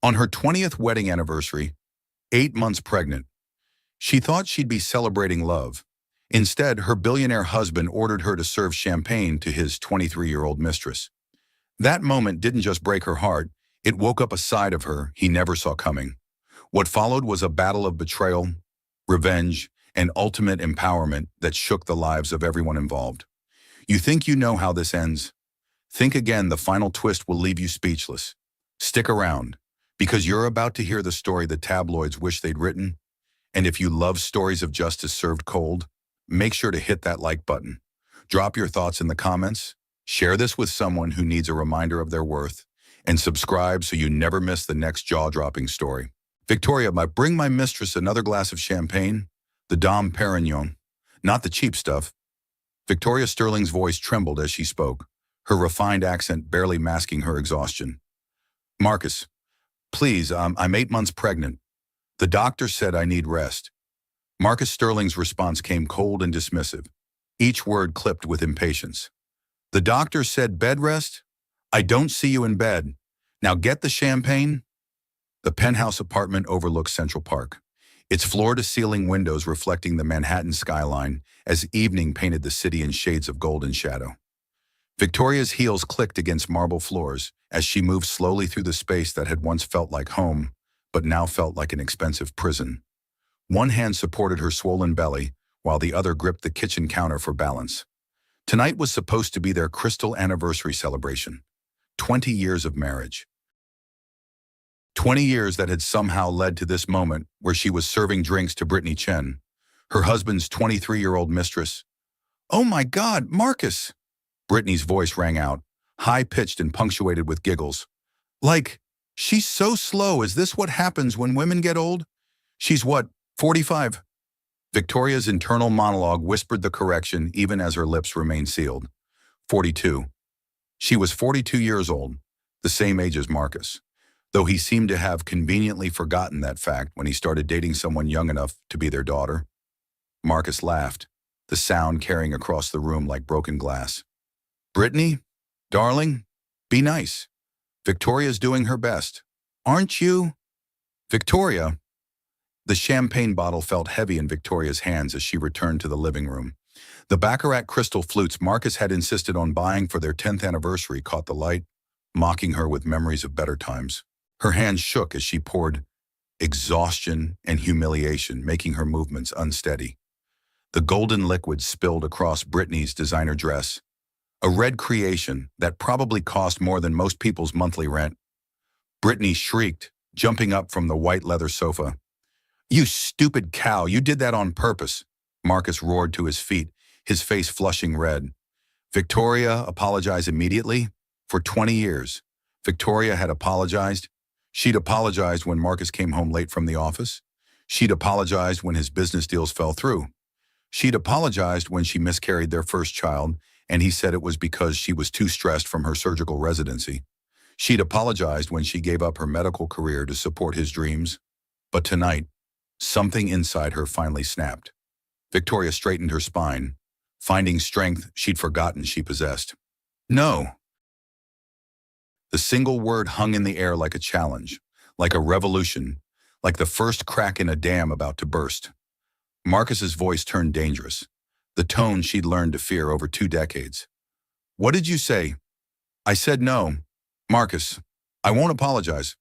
On her 20th wedding anniversary, 8 months pregnant, she thought she'd be celebrating love. Instead, her billionaire husband ordered her to serve champagne to his 23-year-old mistress. That moment didn't just break her heart, it woke up a side of her he never saw coming. What followed was a battle of betrayal, revenge, and ultimate empowerment that shook the lives of everyone involved. You think you know how this ends? Think again, the final twist will leave you speechless. Stick around, because you're about to hear the story the tabloids wish they'd written. And if you love stories of justice served cold, make sure to hit that like button. Drop your thoughts in the comments, share this with someone who needs a reminder of their worth, and subscribe so you never miss the next jaw-dropping story. Victoria, bring my mistress another glass of champagne, the Dom Perignon, not the cheap stuff. Victoria Sterling's voice trembled as she spoke, her refined accent barely masking her exhaustion. Marcus, please, I'm 8 months pregnant. The doctor said I need rest. Marcus Sterling's response came cold and dismissive, each word clipped with impatience. The doctor said bed rest? I don't see you in bed. Now get the champagne. The penthouse apartment overlooks Central Park, its floor-to-ceiling windows reflecting the Manhattan skyline as evening painted the city in shades of golden shadow. Victoria's heels clicked against marble floors as she moved slowly through the space that had once felt like home, but now felt like an expensive prison. One hand supported her swollen belly, while the other gripped the kitchen counter for balance. Tonight was supposed to be their crystal anniversary celebration. 20 years of marriage. 20 years that had somehow led to this moment where she was serving drinks to Brittany Chen, her husband's 23-year-old mistress. "Oh my God, Marcus!" Brittany's voice rang out, high-pitched and punctuated with giggles. "Like, she's so slow. Is this what happens when women get old? She's what, 45? Victoria's internal monologue whispered the correction even as her lips remained sealed. 42. She was 42 years old, the same age as Marcus, though he seemed to have conveniently forgotten that fact when he started dating someone young enough to be their daughter. Marcus laughed, the sound carrying across the room like broken glass. "Brittany, darling, be nice. Victoria's doing her best. Aren't you?" "Victoria." The champagne bottle felt heavy in Victoria's hands as she returned to the living room. The Baccarat crystal flutes Marcus had insisted on buying for their 10th anniversary caught the light, mocking her with memories of better times. Her hands shook as she poured, exhaustion and humiliation making her movements unsteady. The golden liquid spilled across Brittany's designer dress, a red creation that probably cost more than most people's monthly rent. Brittany shrieked, jumping up from the white leather sofa. "You stupid cow, you did that on purpose." Marcus roared to his feet, his face flushing red. Victoria apologized immediately? For 20 years, Victoria had apologized. She'd apologized when Marcus came home late from the office. She'd apologized when his business deals fell through. She'd apologized when she miscarried their first child, and he said it was because she was too stressed from her surgical residency. She'd apologized when she gave up her medical career to support his dreams. But tonight, something inside her finally snapped. Victoria straightened her spine, finding strength she'd forgotten she possessed. "No." The single word hung in the air like a challenge, like a revolution, like the first crack in a dam about to burst. Marcus's voice turned dangerous, the tone she'd learned to fear over 2 decades. "What did you say?" "I said no. Marcus, I won't apologize.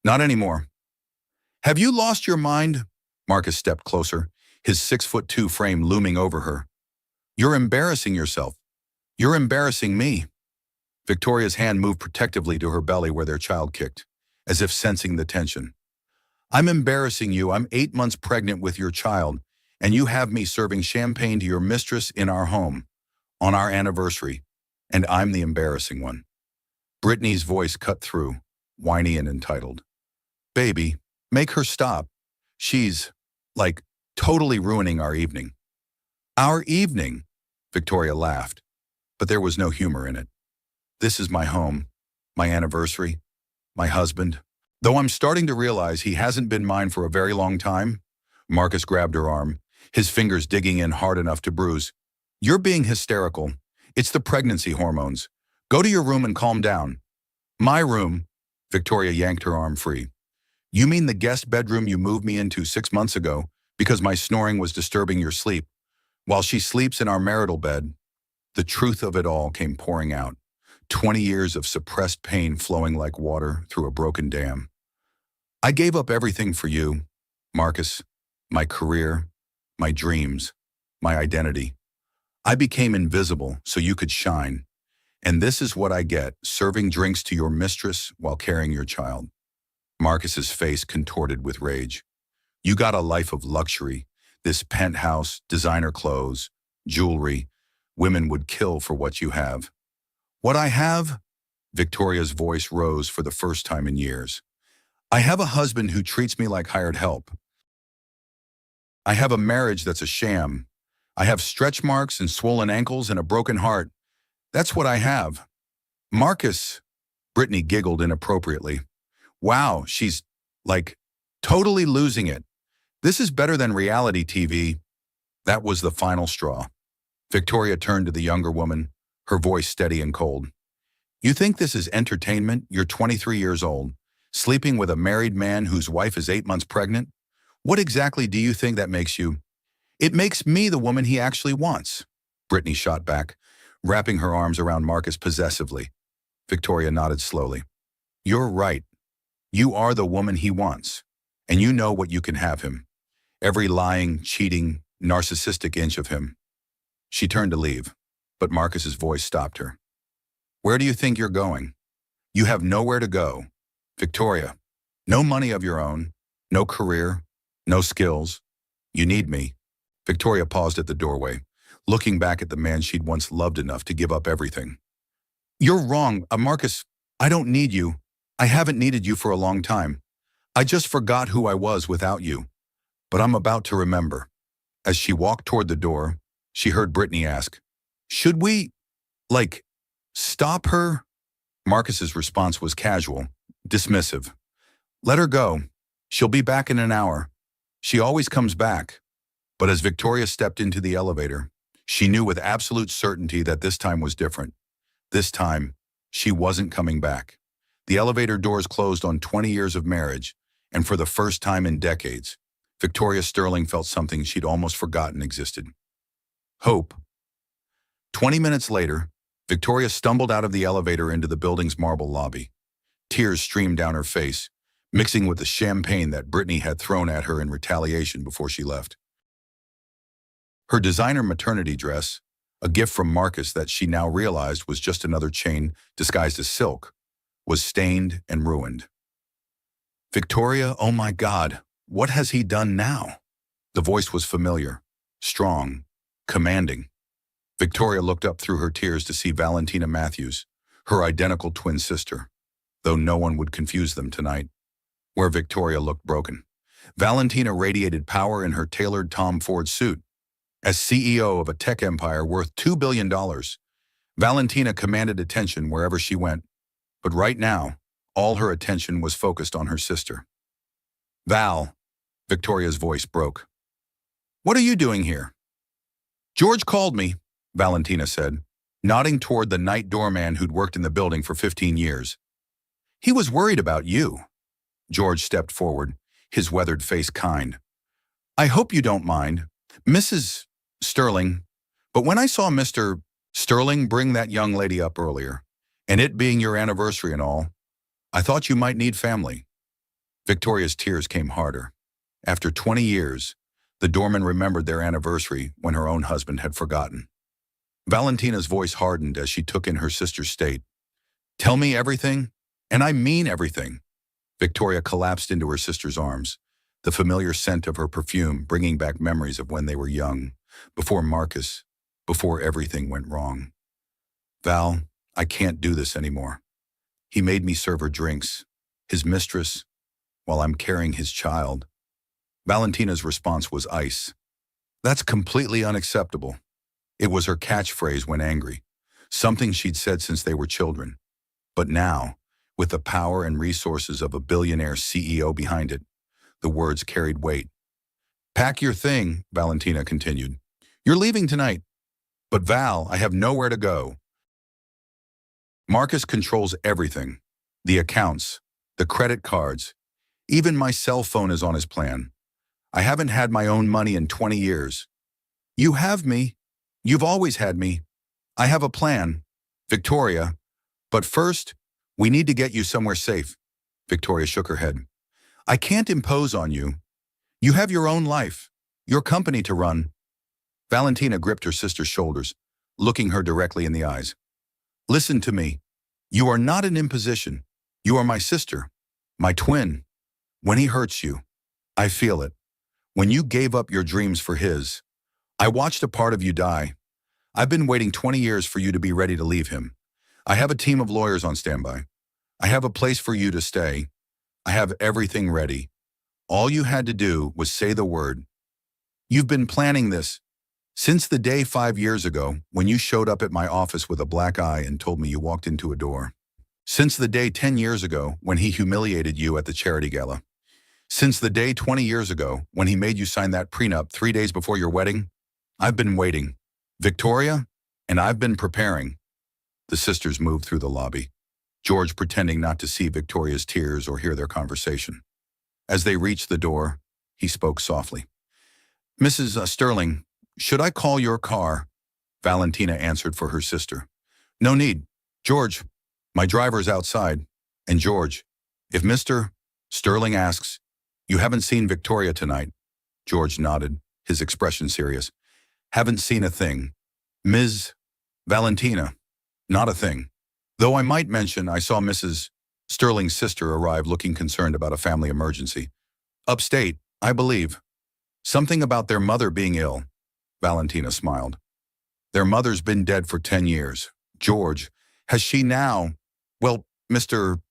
Not anymore." "Have you lost your mind?" Marcus stepped closer, his 6'2" frame looming over her. "You're embarrassing yourself. You're embarrassing me." Victoria's hand moved protectively to her belly where their child kicked, as if sensing the tension. "I'm embarrassing you. I'm 8 months pregnant with your child, and you have me serving champagne to your mistress in our home, on our anniversary, and I'm the embarrassing one." Brittany's voice cut through, whiny and entitled. "Baby, make her stop. She's, like, totally ruining our evening." "Our evening?" Victoria laughed, but there was no humor in it. "This is my home, my anniversary, my husband. Though I'm starting to realize he hasn't been mine for a very long time." Marcus grabbed her arm, his fingers digging in hard enough to bruise. "You're being hysterical. It's the pregnancy hormones. Go to your room and calm down." "My room." Victoria yanked her arm free. You mean the guest bedroom you moved me into 6 months ago because my snoring was disturbing your sleep? While she sleeps in our marital bed, the truth of it all came pouring out. 20 years of suppressed pain flowing like water through a broken dam. I gave up everything for you, Marcus. My career, my dreams, my identity. I became invisible so you could shine. And this is what I get, serving drinks to your mistress while carrying your child. Marcus's face contorted with rage. You got a life of luxury, this penthouse, designer clothes, jewelry. Women would kill for what you have. What I have? Victoria's voice rose for the first time in years. I have a husband who treats me like hired help. I have a marriage that's a sham. I have stretch marks and swollen ankles and a broken heart. That's what I have. Marcus, Brittany giggled inappropriately. Wow, she's, like, totally losing it. This is better than reality TV. That was the final straw. Victoria turned to the younger woman, her voice steady and cold. You think this is entertainment? You're 23 years old, sleeping with a married man whose wife is 8 months pregnant? What exactly do you think that makes you? It makes me the woman he actually wants. Brittany shot back, wrapping her arms around Marcus possessively. Victoria nodded slowly. You're right. You are the woman he wants, and you know what you can have him. Every lying, cheating, narcissistic inch of him. She turned to leave, but Marcus's voice stopped her. Where do you think you're going? You have nowhere to go. Victoria, no money of your own, no career, no skills. You need me. Victoria paused at the doorway, looking back at the man she'd once loved enough to give up everything. You're wrong, Marcus. I don't need you. I haven't needed you for a long time. I just forgot who I was without you. But I'm about to remember. As she walked toward the door, she heard Brittany ask, should we, stop her? Marcus's response was casual, dismissive. Let her go. She'll be back in an hour. She always comes back. But as Victoria stepped into the elevator, she knew with absolute certainty that this time was different. This time, she wasn't coming back. The elevator doors closed on 20 years of marriage, and for the first time in decades, Victoria Sterling felt something she'd almost forgotten existed. Hope. 20 minutes later, Victoria stumbled out of the elevator into the building's marble lobby. Tears streamed down her face, mixing with the champagne that Brittany had thrown at her in retaliation before she left. Her designer maternity dress, a gift from Marcus that she now realized was just another chain disguised as silk, was stained and ruined. Victoria, oh my God, what has he done now? The voice was familiar, strong, commanding. Victoria looked up through her tears to see Valentina Matthews, her identical twin sister, though no one would confuse them tonight. Where Victoria looked broken, Valentina radiated power in her tailored Tom Ford suit. As CEO of a tech empire worth $2 billion, Valentina commanded attention wherever she went. But right now, all her attention was focused on her sister. Val, Victoria's voice broke. What are you doing here? George called me, Valentina said, nodding toward the night doorman who'd worked in the building for 15 years. He was worried about you. George stepped forward, his weathered face kind. I hope you don't mind, Mrs. Sterling, but when I saw Mr. Sterling bring that young lady up earlier, and it being your anniversary and all, I thought you might need family. Victoria's tears came harder. After 20 years, the doorman remembered their anniversary when her own husband had forgotten. Valentina's voice hardened as she took in her sister's state. Tell me everything, and I mean everything. Victoria collapsed into her sister's arms, the familiar scent of her perfume bringing back memories of when they were young, before Marcus, before everything went wrong. Val, I can't do this anymore. He made me serve her drinks, his mistress, while I'm carrying his child. Valentina's response was ice. That's completely unacceptable. It was her catchphrase when angry, something she'd said since they were children. But now, with the power and resources of a billionaire CEO behind it, the words carried weight. Pack your thing, Valentina continued. You're leaving tonight. But Val, I have nowhere to go. Marcus controls everything. The accounts, the credit cards. Even my cell phone is on his plan. I haven't had my own money in 20 years. You have me. You've always had me. I have a plan. Victoria. But first, we need to get you somewhere safe. Victoria shook her head. I can't impose on you. You have your own life, your company to run. Valentina gripped her sister's shoulders, looking her directly in the eyes. Listen to me. You are not an imposition. You are my sister, my twin. When he hurts you, I feel it. When you gave up your dreams for his, I watched a part of you die. I've been waiting 20 years for you to be ready to leave him. I have a team of lawyers on standby. I have a place for you to stay. I have everything ready. All you had to do was say the word. You've been planning this since the day 5 years ago when you showed up at my office with a black eye and told me you walked into a door. Since the day 10 years ago when he humiliated you at the charity gala. Since the day 20 years ago when he made you sign that prenup 3 days before your wedding. I've been waiting, Victoria, and I've been preparing. The sisters moved through the lobby, George pretending not to see Victoria's tears or hear their conversation. As they reached the door, he spoke softly. Mrs. Sterling, should I call your car? Valentina answered for her sister. No need. George, my driver's outside. And George, if Mr. Sterling asks, you haven't seen Victoria tonight. George nodded, his expression serious. Haven't seen a thing. Ms. Valentina, not a thing. Though I might mention I saw Mrs. Sterling's sister arrive looking concerned about a family emergency. Upstate, I believe. Something about their mother being ill. Valentina smiled. Their mother's been dead for 10 years. George, has she now? Well, Mr.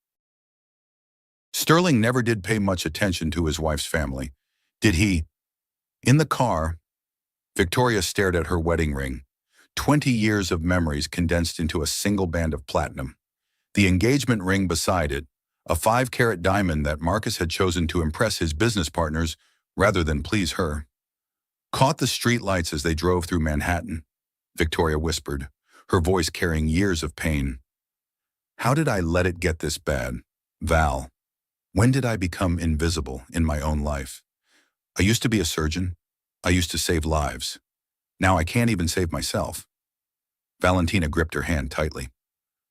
Sterling never did pay much attention to his wife's family. Did he? In the car, Victoria stared at her wedding ring. 20 years of memories condensed into a single band of platinum. The engagement ring beside it, a 5-carat diamond that Marcus had chosen to impress his business partners rather than please her. Caught the streetlights as they drove through Manhattan, Victoria whispered, her voice carrying years of pain. How did I let it get this bad? Val, when did I become invisible in my own life? I used to be a surgeon. I used to save lives. Now I can't even save myself. Valentina gripped her hand tightly.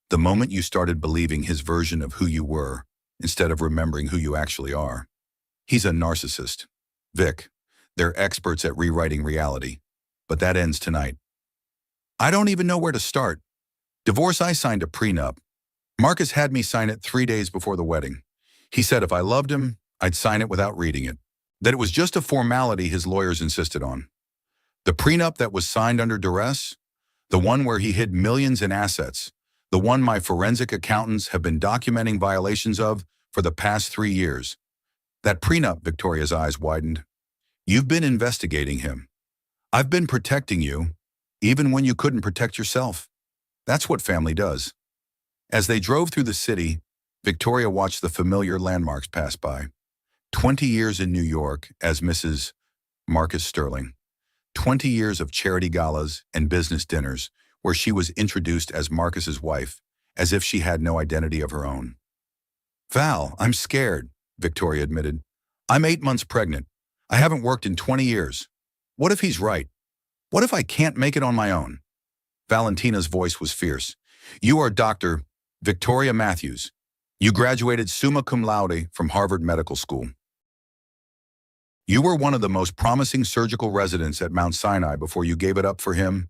The moment you started believing his version of who you were, instead of remembering who you actually are. He's a narcissist. Vic, they're experts at rewriting reality. But that ends tonight. I don't even know where to start. Divorce, I signed a prenup. Marcus had me sign it 3 days before the wedding. He said if I loved him, I'd sign it without reading it. That it was just a formality his lawyers insisted on. The prenup that was signed under duress, the one where he hid millions in assets, the one my forensic accountants have been documenting violations of for the past 3 years. That prenup, Victoria's eyes widened. You've been investigating him. I've been protecting you, even when you couldn't protect yourself. That's what family does. As they drove through the city, Victoria watched the familiar landmarks pass by. 20 years in New York as Mrs. Marcus Sterling. 20 years of charity galas and business dinners where she was introduced as Marcus's wife, as if she had no identity of her own. Val, I'm scared, Victoria admitted. I'm 8 months pregnant. I haven't worked in 20 years. What if he's right? What if I can't make it on my own? Valentina's voice was fierce. You are Dr. Victoria Matthews. You graduated summa cum laude from Harvard Medical School. You were one of the most promising surgical residents at Mount Sinai before you gave it up for him.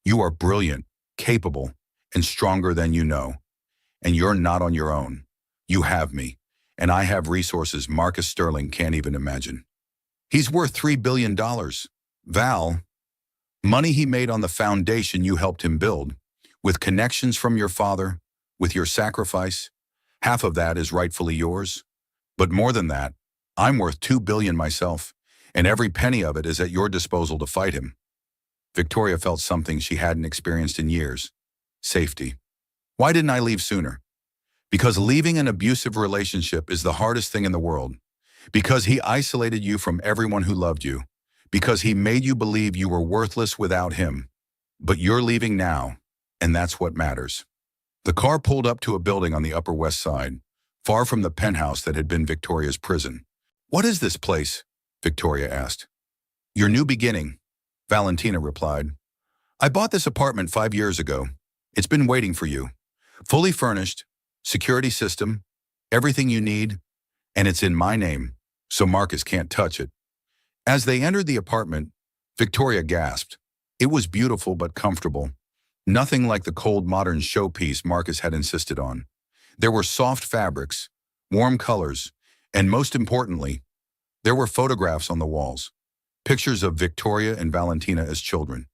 You are brilliant, capable, and stronger than you know. And you're not on your own. You have me, and I have resources Marcus Sterling can't even imagine. He's worth $3 billion. Val, money he made on the foundation you helped him build, with connections from your father, with your sacrifice. Half of that is rightfully yours. But more than that, I'm worth $2 billion myself, and every penny of it is at your disposal to fight him. Victoria felt something she hadn't experienced in years. Safety. Why didn't I leave sooner? Because leaving an abusive relationship is the hardest thing in the world. Because he isolated you from everyone who loved you. Because he made you believe you were worthless without him. But you're leaving now, and that's what matters. The car pulled up to a building on the Upper West Side, far from the penthouse that had been Victoria's prison. "What is this place?" Victoria asked. "Your new beginning," Valentina replied. "I bought this apartment 5 years ago. It's been waiting for you. Fully furnished, security system, everything you need, and it's in my name, so Marcus can't touch it." As they entered the apartment, Victoria gasped. It was beautiful but comfortable. Nothing like the cold modern showpiece Marcus had insisted on. There were soft fabrics, warm colors, and most importantly, there were photographs on the walls. Pictures of Victoria and Valentina as children.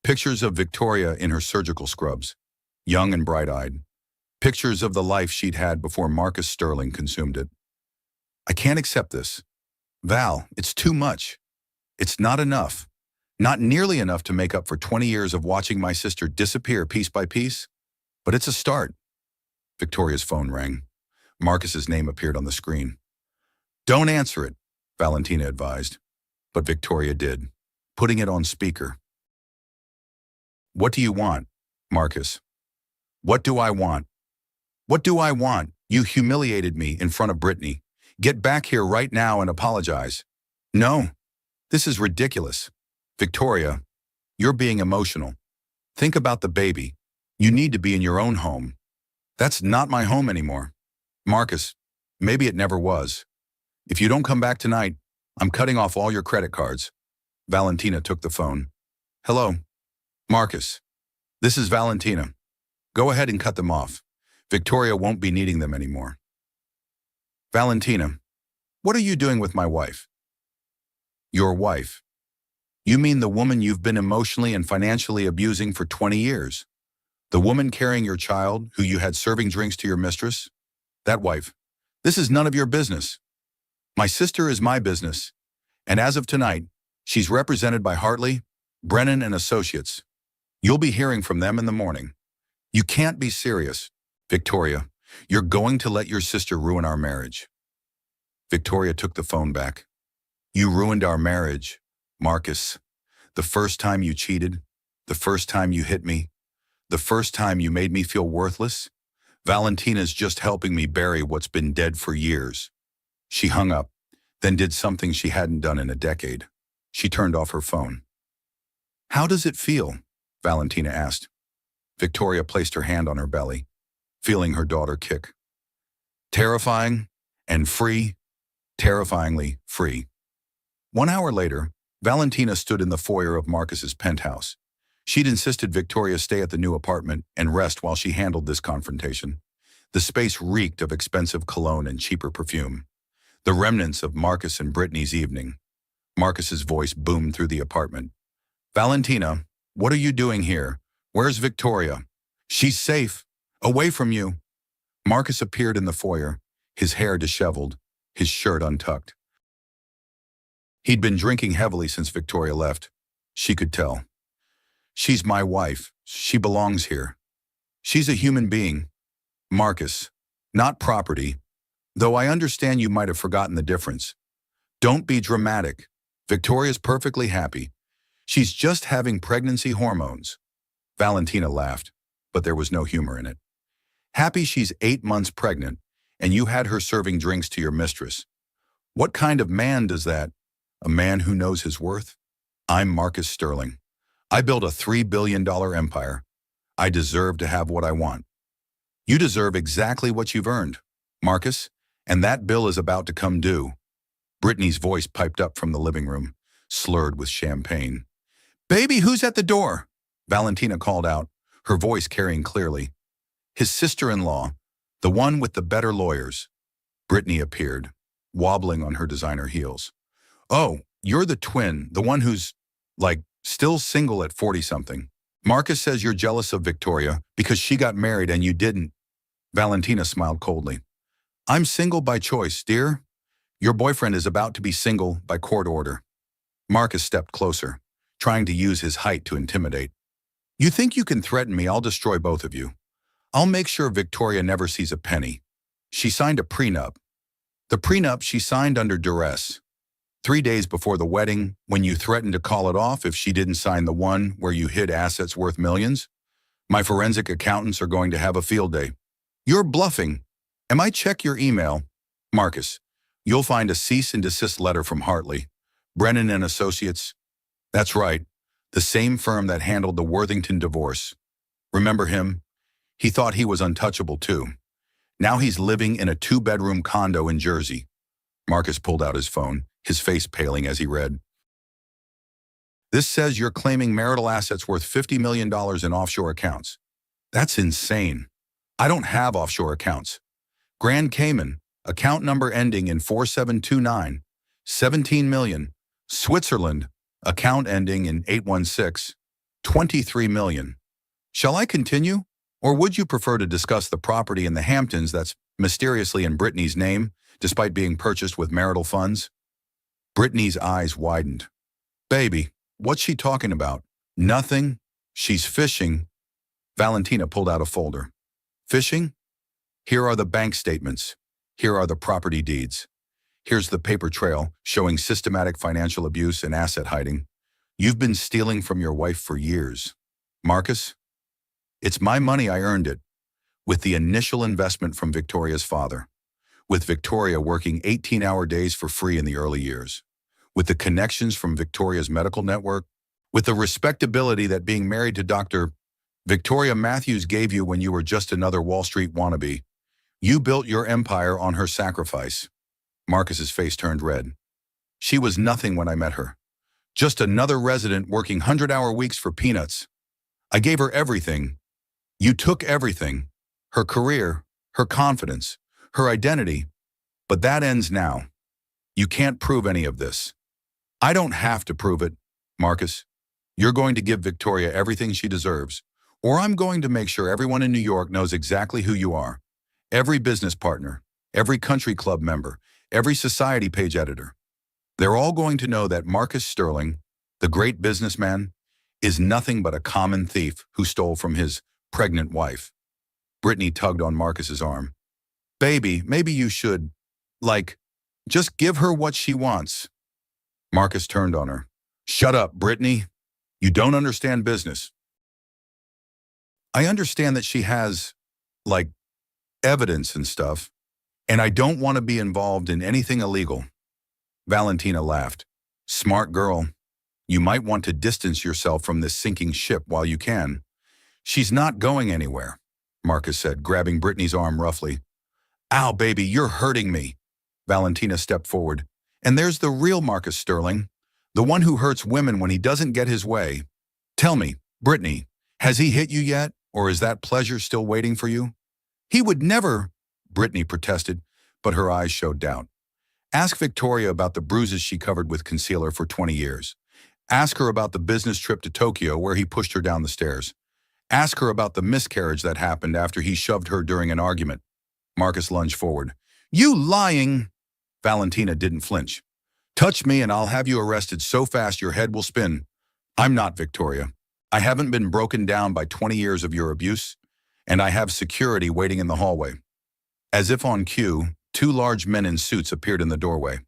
Pictures of Victoria in her surgical scrubs, young and bright-eyed. Pictures of the life she'd had before Marcus Sterling consumed it. "I can't accept this. Val, it's too much. It's not enough. Not nearly enough to make up for 20 years of watching my sister disappear piece by piece. But it's a start." Victoria's phone rang. Marcus's name appeared on the screen. "Don't answer it," Valentina advised. But Victoria did, putting it on speaker. "What do you want, Marcus?" "What do I want? What do I want? You humiliated me in front of Brittany. Get back here right now and apologize." "No, this is ridiculous. Victoria, you're being emotional. Think about the baby. You need to be in your own home." "That's not my home anymore." "Marcus, maybe it never was. If you don't come back tonight, I'm cutting off all your credit cards." Valentina took the phone. "Hello, Marcus. This is Valentina. Go ahead and cut them off. Victoria won't be needing them anymore." "Valentina, what are you doing with my wife?" "Your wife? You mean the woman you've been emotionally and financially abusing for 20 years? The woman carrying your child, who you had serving drinks to your mistress? That wife. This is none of your business. My sister is my business, and as of tonight, she's represented by Hartley, Brennan, and Associates. You'll be hearing from them in the morning. You can't be serious. Victoria, you're going to let your sister ruin our marriage." Victoria took the phone back. "You ruined our marriage, Marcus. The first time you cheated, the first time you hit me, the first time you made me feel worthless. Valentina's just helping me bury what's been dead for years." She hung up, then did something she hadn't done in a decade. She turned off her phone. "How does it feel?" Valentina asked. Victoria placed her hand on her belly, feeling her daughter kick. "Terrifying and free, terrifyingly free." 1 hour later, Valentina stood in the foyer of Marcus's penthouse. She'd insisted Victoria stay at the new apartment and rest while she handled this confrontation. The space reeked of expensive cologne and cheaper perfume, the remnants of Marcus and Brittany's evening. Marcus's voice boomed through the apartment. "Valentina, what are you doing here? Where's Victoria?" "She's safe. Away from you." Marcus appeared in the foyer, his hair disheveled, his shirt untucked. He'd been drinking heavily since Victoria left. She could tell. "She's my wife. She belongs here. She's a human being, Marcus, not property. Though I understand you might have forgotten the difference. Don't be dramatic. Victoria's perfectly happy. She's just having pregnancy hormones." Valentina laughed, but there was no humor in it. "Happy she's 8 months pregnant, and you had her serving drinks to your mistress. What kind of man does that? A man who knows his worth? I'm Marcus Sterling. I built a $3 billion empire. I deserve to have what I want. You deserve exactly what you've earned, Marcus, and that bill is about to come due." Brittany's voice piped up from the living room, slurred with champagne. "Baby, who's at the door?" Valentina called out, her voice carrying clearly. "His sister-in-law, the one with the better lawyers." Brittany appeared, wobbling on her designer heels. "Oh, you're the twin, the one who's, still single at 40-something. Marcus says you're jealous of Victoria because she got married and you didn't." Valentina smiled coldly. "I'm single by choice, dear. Your boyfriend is about to be single by court order." Marcus stepped closer, trying to use his height to intimidate. "You think you can threaten me? I'll destroy both of you. I'll make sure Victoria never sees a penny. She signed a prenup. The prenup she signed under duress. 3 days before the wedding, when you threatened to call it off if she didn't sign the one where you hid assets worth millions. My forensic accountants are going to have a field day. You're bluffing. Am I check your email? Marcus, you'll find a cease and desist letter from Hartley. Brennan and Associates? That's right, the same firm that handled the Worthington divorce. Remember him? He thought he was untouchable too. Now he's living in a 2-bedroom condo in Jersey. Marcus pulled out his phone, his face paling as he read. This says you're claiming marital assets worth $50 million in offshore accounts. That's insane. I don't have offshore accounts. Grand Cayman, account number ending in 4729, 17 million. Switzerland, account ending in 816, 23 million. Shall I continue? Or would you prefer to discuss the property in the Hamptons that's mysteriously in Brittany's name, despite being purchased with marital funds? Brittany's eyes widened. Baby, what's she talking about? Nothing. She's fishing. Valentina pulled out a folder. Fishing? Here are the bank statements. Here are the property deeds. Here's the paper trail showing systematic financial abuse and asset hiding. You've been stealing from your wife for years. Marcus? It's my money, I earned it. With the initial investment from Victoria's father. With Victoria working 18-hour days for free in the early years. With the connections from Victoria's medical network. With the respectability that being married to Dr. Victoria Matthews gave you when you were just another Wall Street wannabe. You built your empire on her sacrifice. Marcus's face turned red. She was nothing when I met her. Just another resident working 100-hour weeks for peanuts. I gave her everything. You took everything. Her career, her confidence, her identity. But that ends now. You can't prove any of this. I don't have to prove it, Marcus. You're going to give Victoria everything she deserves, or I'm going to make sure everyone in New York knows exactly who you are. Every business partner, every country club member, every society page editor. They're all going to know that Marcus Sterling, the great businessman, is nothing but a common thief who stole from his pregnant wife. Brittany tugged on Marcus's arm. Baby, maybe you should, just give her what she wants. Marcus turned on her. Shut up, Brittany. You don't understand business. I understand that she has, evidence and stuff, and I don't want to be involved in anything illegal. Valentina laughed. Smart girl. You might want to distance yourself from this sinking ship while you can. She's not going anywhere, Marcus said, grabbing Brittany's arm roughly. Ow, baby, you're hurting me. Valentina stepped forward. And there's the real Marcus Sterling, the one who hurts women when he doesn't get his way. Tell me, Brittany, has he hit you yet, or is that pleasure still waiting for you? He would never, Brittany protested, but her eyes showed doubt. Ask Victoria about the bruises she covered with concealer for 20 years. Ask her about the business trip to Tokyo where he pushed her down the stairs. Ask her about the miscarriage that happened after he shoved her during an argument. Marcus lunged forward. You lying! Valentina didn't flinch. Touch me and I'll have you arrested so fast your head will spin. I'm not Victoria. I haven't been broken down by 20 years of your abuse, and I have security waiting in the hallway. As if on cue, 2 large men in suits appeared in the doorway.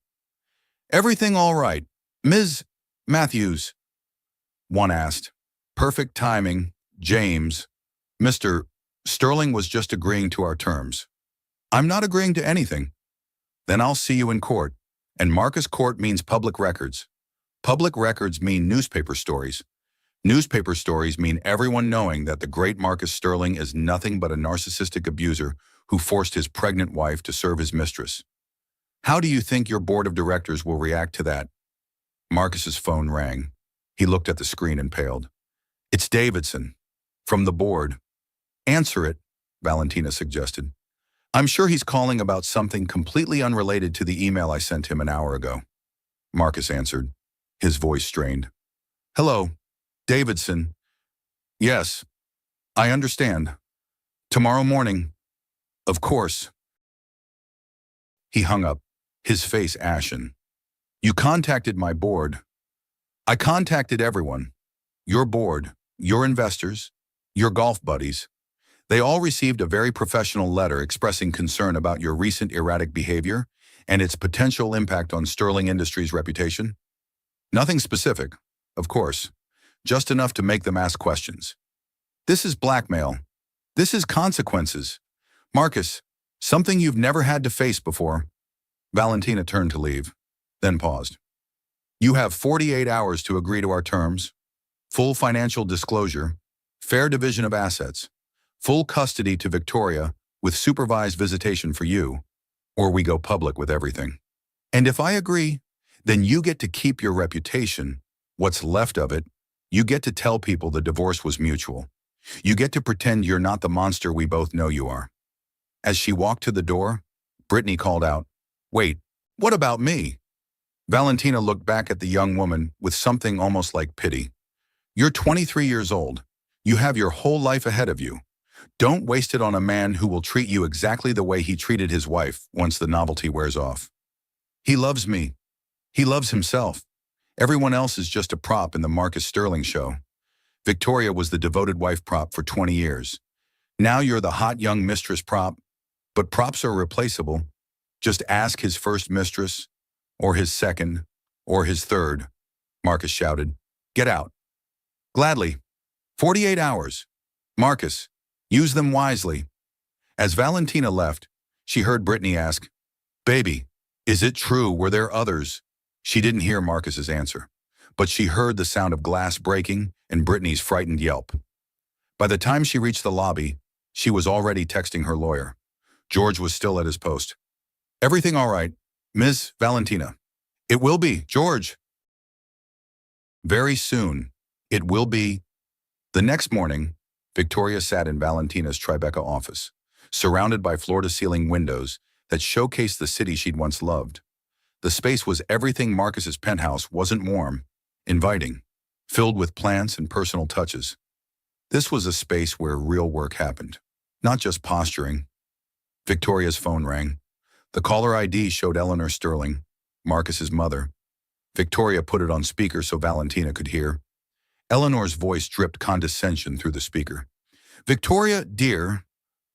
Everything all right, Ms. Matthews? One asked. Perfect timing, James. Mr. Sterling was just agreeing to our terms. I'm not agreeing to anything. Then I'll see you in court. And Marcus Court means public records. Public records mean newspaper stories. Newspaper stories mean everyone knowing that the great Marcus Sterling is nothing but a narcissistic abuser who forced his pregnant wife to serve his mistress. How do you think your board of directors will react to that? Marcus's phone rang. He looked at the screen and paled. It's Davidson, from the board. Answer it, Valentina suggested. I'm sure he's calling about something completely unrelated to the email I sent him an hour ago. Marcus answered, his voice strained. Hello, Davidson. Yes, I understand. Tomorrow morning. Of course. He hung up, his face ashen. You contacted my board. I contacted everyone. Your board, your investors, your golf buddies. They all received a very professional letter expressing concern about your recent erratic behavior and its potential impact on Sterling Industries' reputation. Nothing specific, of course, just enough to make them ask questions. This is blackmail. This is consequences. Marcus, Something you've never had to face before. Valentina turned to leave, then paused. You have 48 hours to agree to our terms. Full financial disclosure, fair division of assets, full custody to Victoria with supervised visitation for you, or we go public with everything. And if I agree, then you get to keep your reputation, what's left of it. You get to tell people the divorce was mutual. You get to pretend you're not the monster we both know you are. As she walked to the door, Brittany called out, "Wait, what about me?" Valentina looked back at the young woman with something almost like pity. You're 23 years old. You have your whole life ahead of you. Don't waste it on a man who will treat you exactly the way he treated his wife once the novelty wears off. He loves me. He loves himself. Everyone else is just a prop in the Marcus Sterling show. Victoria was the devoted wife prop for 20 years. Now you're the hot young mistress prop. But props are replaceable. Just ask his first mistress, or his second, or his third. Marcus shouted. Get out. Gladly. 48 hours. Marcus, use them wisely. As Valentina left, she heard Brittany ask, Baby, is it true? Were there others? She didn't hear Marcus's answer, but she heard the sound of glass breaking and Brittany's frightened yelp. By the time she reached the lobby, she was already texting her lawyer. George was still at his post. Everything all right, Ms. Valentina? It will be, George. Very soon, it will be. The next morning, Victoria sat in Valentina's Tribeca office, surrounded by floor-to-ceiling windows that showcased the city she'd once loved. The space was everything Marcus's penthouse wasn't: warm, inviting, filled with plants and personal touches. This was a space where real work happened, not just posturing. Victoria's phone rang. The caller ID showed Eleanor Sterling, Marcus's mother. Victoria put it on speaker so Valentina could hear. Eleanor's voice dripped condescension through the speaker. Victoria, dear,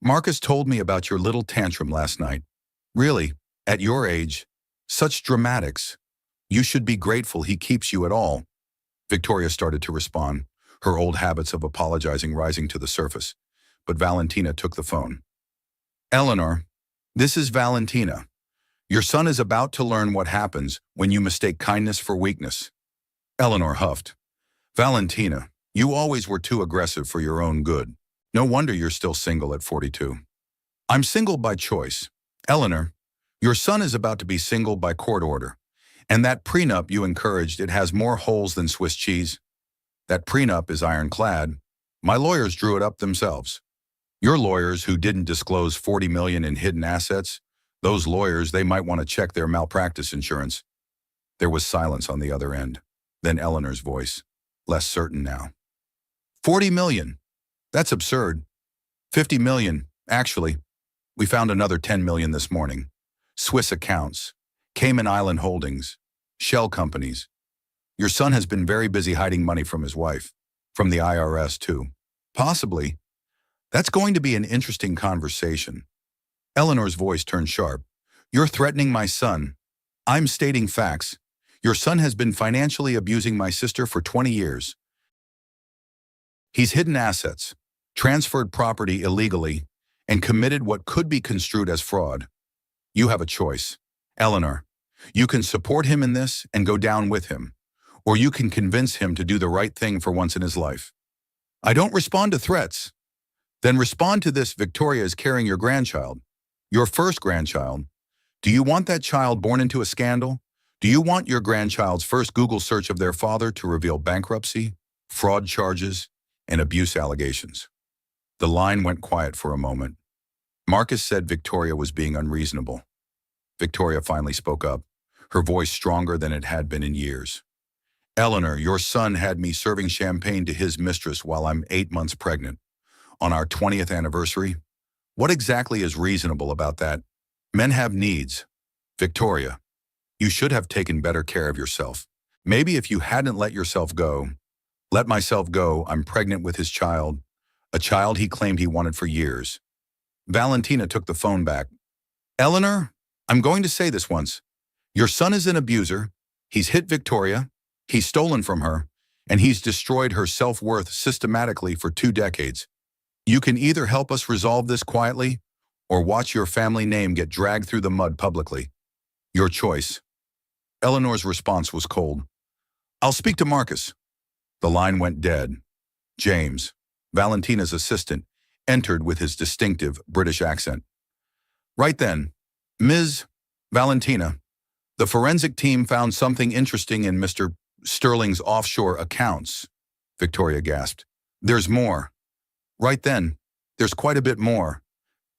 Marcus told me about your little tantrum last night. Really, at your age, such dramatics. You should be grateful he keeps you at all. Victoria started to respond, her old habits of apologizing rising to the surface. But Valentina took the phone. Eleanor, this is Valentina. Your son is about to learn what happens when you mistake kindness for weakness. Eleanor huffed. Valentina, you always were too aggressive for your own good. No wonder you're still single at 42. I'm single by choice. Eleanor, your son is about to be single by court order. And that prenup you encouraged, it has more holes than Swiss cheese. That prenup is ironclad. My lawyers drew it up themselves. Your lawyers who didn't disclose $40 million in hidden assets, those lawyers, they might want to check their malpractice insurance. There was silence on the other end. Then Eleanor's voice, less certain now. 40 million. That's absurd. 50 million, actually. We found another 10 million this morning. Swiss accounts, Cayman Island holdings, shell companies. Your son has been very busy hiding money from his wife, from the IRS too. Possibly. That's going to be an interesting conversation. Eleanor's voice turned sharp. You're threatening my son. I'm stating facts. Your son has been financially abusing my sister for 20 years. He's hidden assets, transferred property illegally, and committed what could be construed as fraud. You have a choice. Eleanor, you can support him in this and go down with him, or you can convince him to do the right thing for once in his life. I don't respond to threats. Then respond to this. Victoria is carrying your grandchild, your first grandchild. Do you want that child born into a scandal? Do you want your grandchild's first Google search of their father to reveal bankruptcy, fraud charges, and abuse allegations? The line went quiet for a moment. Marcus said Victoria was being unreasonable. Victoria finally spoke up, her voice stronger than it had been in years. Eleanor, your son had me serving champagne to his mistress while I'm 8 months pregnant. On our 20th anniversary? What exactly is reasonable about that? Men have needs. Victoria, you should have taken better care of yourself. Maybe if you hadn't let yourself go, let myself go, I'm pregnant with his child, a child he claimed he wanted for years. Valentina took the phone back. Eleanor, I'm going to say this once. Your son is an abuser. He's hit Victoria. He's stolen from her. And he's destroyed her self-worth systematically for 2 decades. You can either help us resolve this quietly, or watch your family name get dragged through the mud publicly. Your choice. Eleanor's response was cold. I'll speak to Marcus. The line went dead. James, Valentina's assistant, entered with his distinctive British accent. Right then, Ms. Valentina, the forensic team found something interesting in Mr. Sterling's offshore accounts, Victoria gasped. There's more. Right then, there's quite a bit more.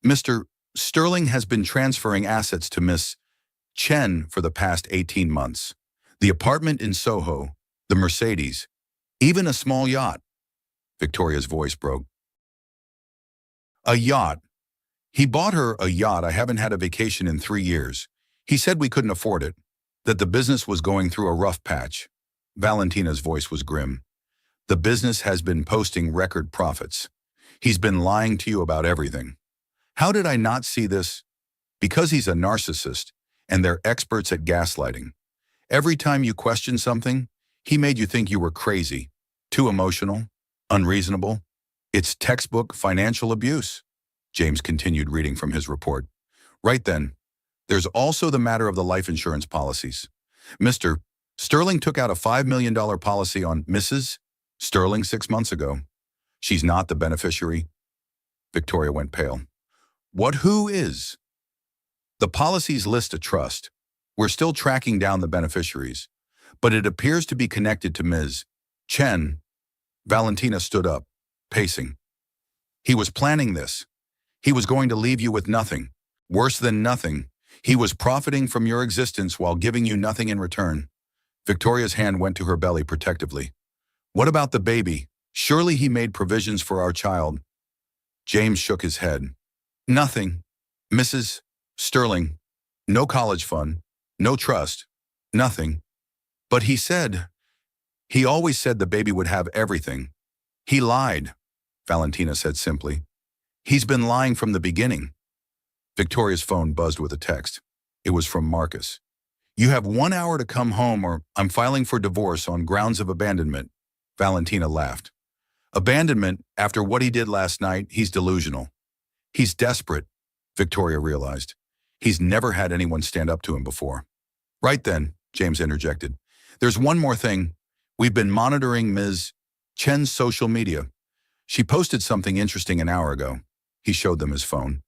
Mr. Sterling has been transferring assets to Miss Chen for the past 18 months. The apartment in Soho, the Mercedes, even a small yacht. Victoria's voice broke. A yacht. He bought her a yacht. I haven't had a vacation in 3 years. He said we couldn't afford it, that the business was going through a rough patch. Valentina's voice was grim. The business has been posting record profits. He's been lying to you about everything. How did I not see this? Because he's a narcissist, and they're experts at gaslighting. Every time you question something, he made you think you were crazy, too emotional, unreasonable. It's textbook financial abuse. James continued reading from his report. Right then, there's also the matter of the life insurance policies. Mr. Sterling took out a $5 million policy on Mrs. Sterling 6 months ago. She's not the beneficiary. Victoria went pale. Who is? The policies list a trust. We're still tracking down the beneficiaries, but it appears to be connected to Ms. Chen. Valentina stood up, pacing. He was planning this. He was going to leave you with nothing. Worse than nothing. He was profiting from your existence while giving you nothing in return. Victoria's hand went to her belly protectively. What about the baby? Surely he made provisions for our child. James shook his head. Nothing. Mrs. Sterling. No college fund. No trust. Nothing. But he always said the baby would have everything. He lied, Valentina said simply. He's been lying from the beginning. Victoria's phone buzzed with a text. It was from Marcus. You have 1 hour to come home or I'm filing for divorce on grounds of abandonment. Valentina laughed. Abandonment after what he did last night, he's delusional. He's desperate, Victoria realized. He's never had anyone stand up to him before. Right then, James interjected. There's one more thing. We've been monitoring Ms. Chen's social media. She posted something interesting an hour ago. He showed them his phone.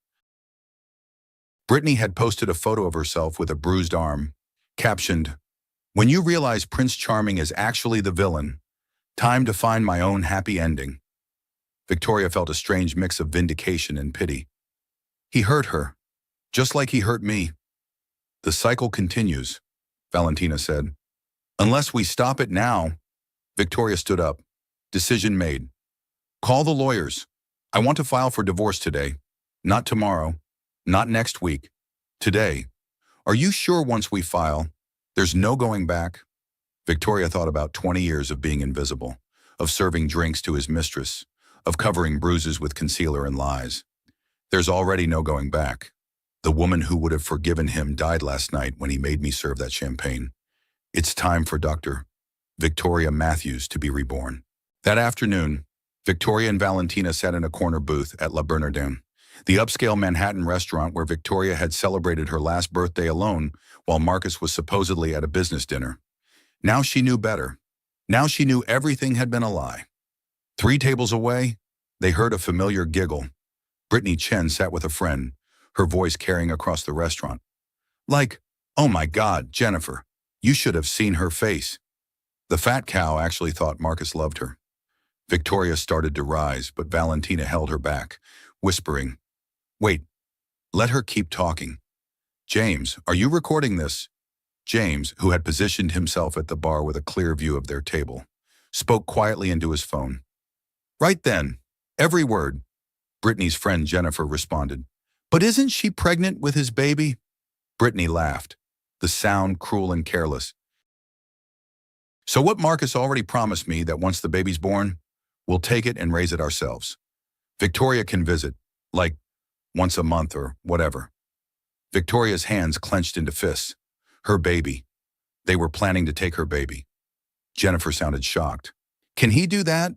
Brittany had posted a photo of herself with a bruised arm, captioned, When you realize Prince Charming is actually the villain, time to find my own happy ending. Victoria felt a strange mix of vindication and pity. He hurt her, just like he hurt me. The cycle continues, Valentina said. Unless we stop it now. Victoria stood up. Decision made. Call the lawyers. I want to file for divorce today. Not tomorrow. Not next week. Today. Are you sure once we file, there's no going back? Victoria thought about 20 years of being invisible, of serving drinks to his mistress, of covering bruises with concealer and lies. There's already no going back. The woman who would have forgiven him died last night when he made me serve that champagne. It's time for Dr. Victoria Matthews to be reborn. That afternoon, Victoria and Valentina sat in a corner booth at La Bernardin, the upscale Manhattan restaurant where Victoria had celebrated her last birthday alone while Marcus was supposedly at a business dinner. Now she knew better. Now she knew everything had been a lie. 3 tables away, they heard a familiar giggle. Brittany Chen sat with a friend, her voice carrying across the restaurant. Like, oh my God, Jennifer, you should have seen her face. The fat cow actually thought Marcus loved her. Victoria started to rise, but Valentina held her back, whispering, Wait, let her keep talking. James, are you recording this? James, who had positioned himself at the bar with a clear view of their table, spoke quietly into his phone. Right then, every word. Brittany's friend Jennifer responded. But isn't she pregnant with his baby? Brittany laughed, the sound cruel and careless. So what Marcus already promised me that once the baby's born, we'll take it and raise it ourselves. Victoria can visit, like once a month or whatever. Victoria's hands clenched into fists. Her baby. They were planning to take her baby. Jennifer sounded shocked. Can he do that?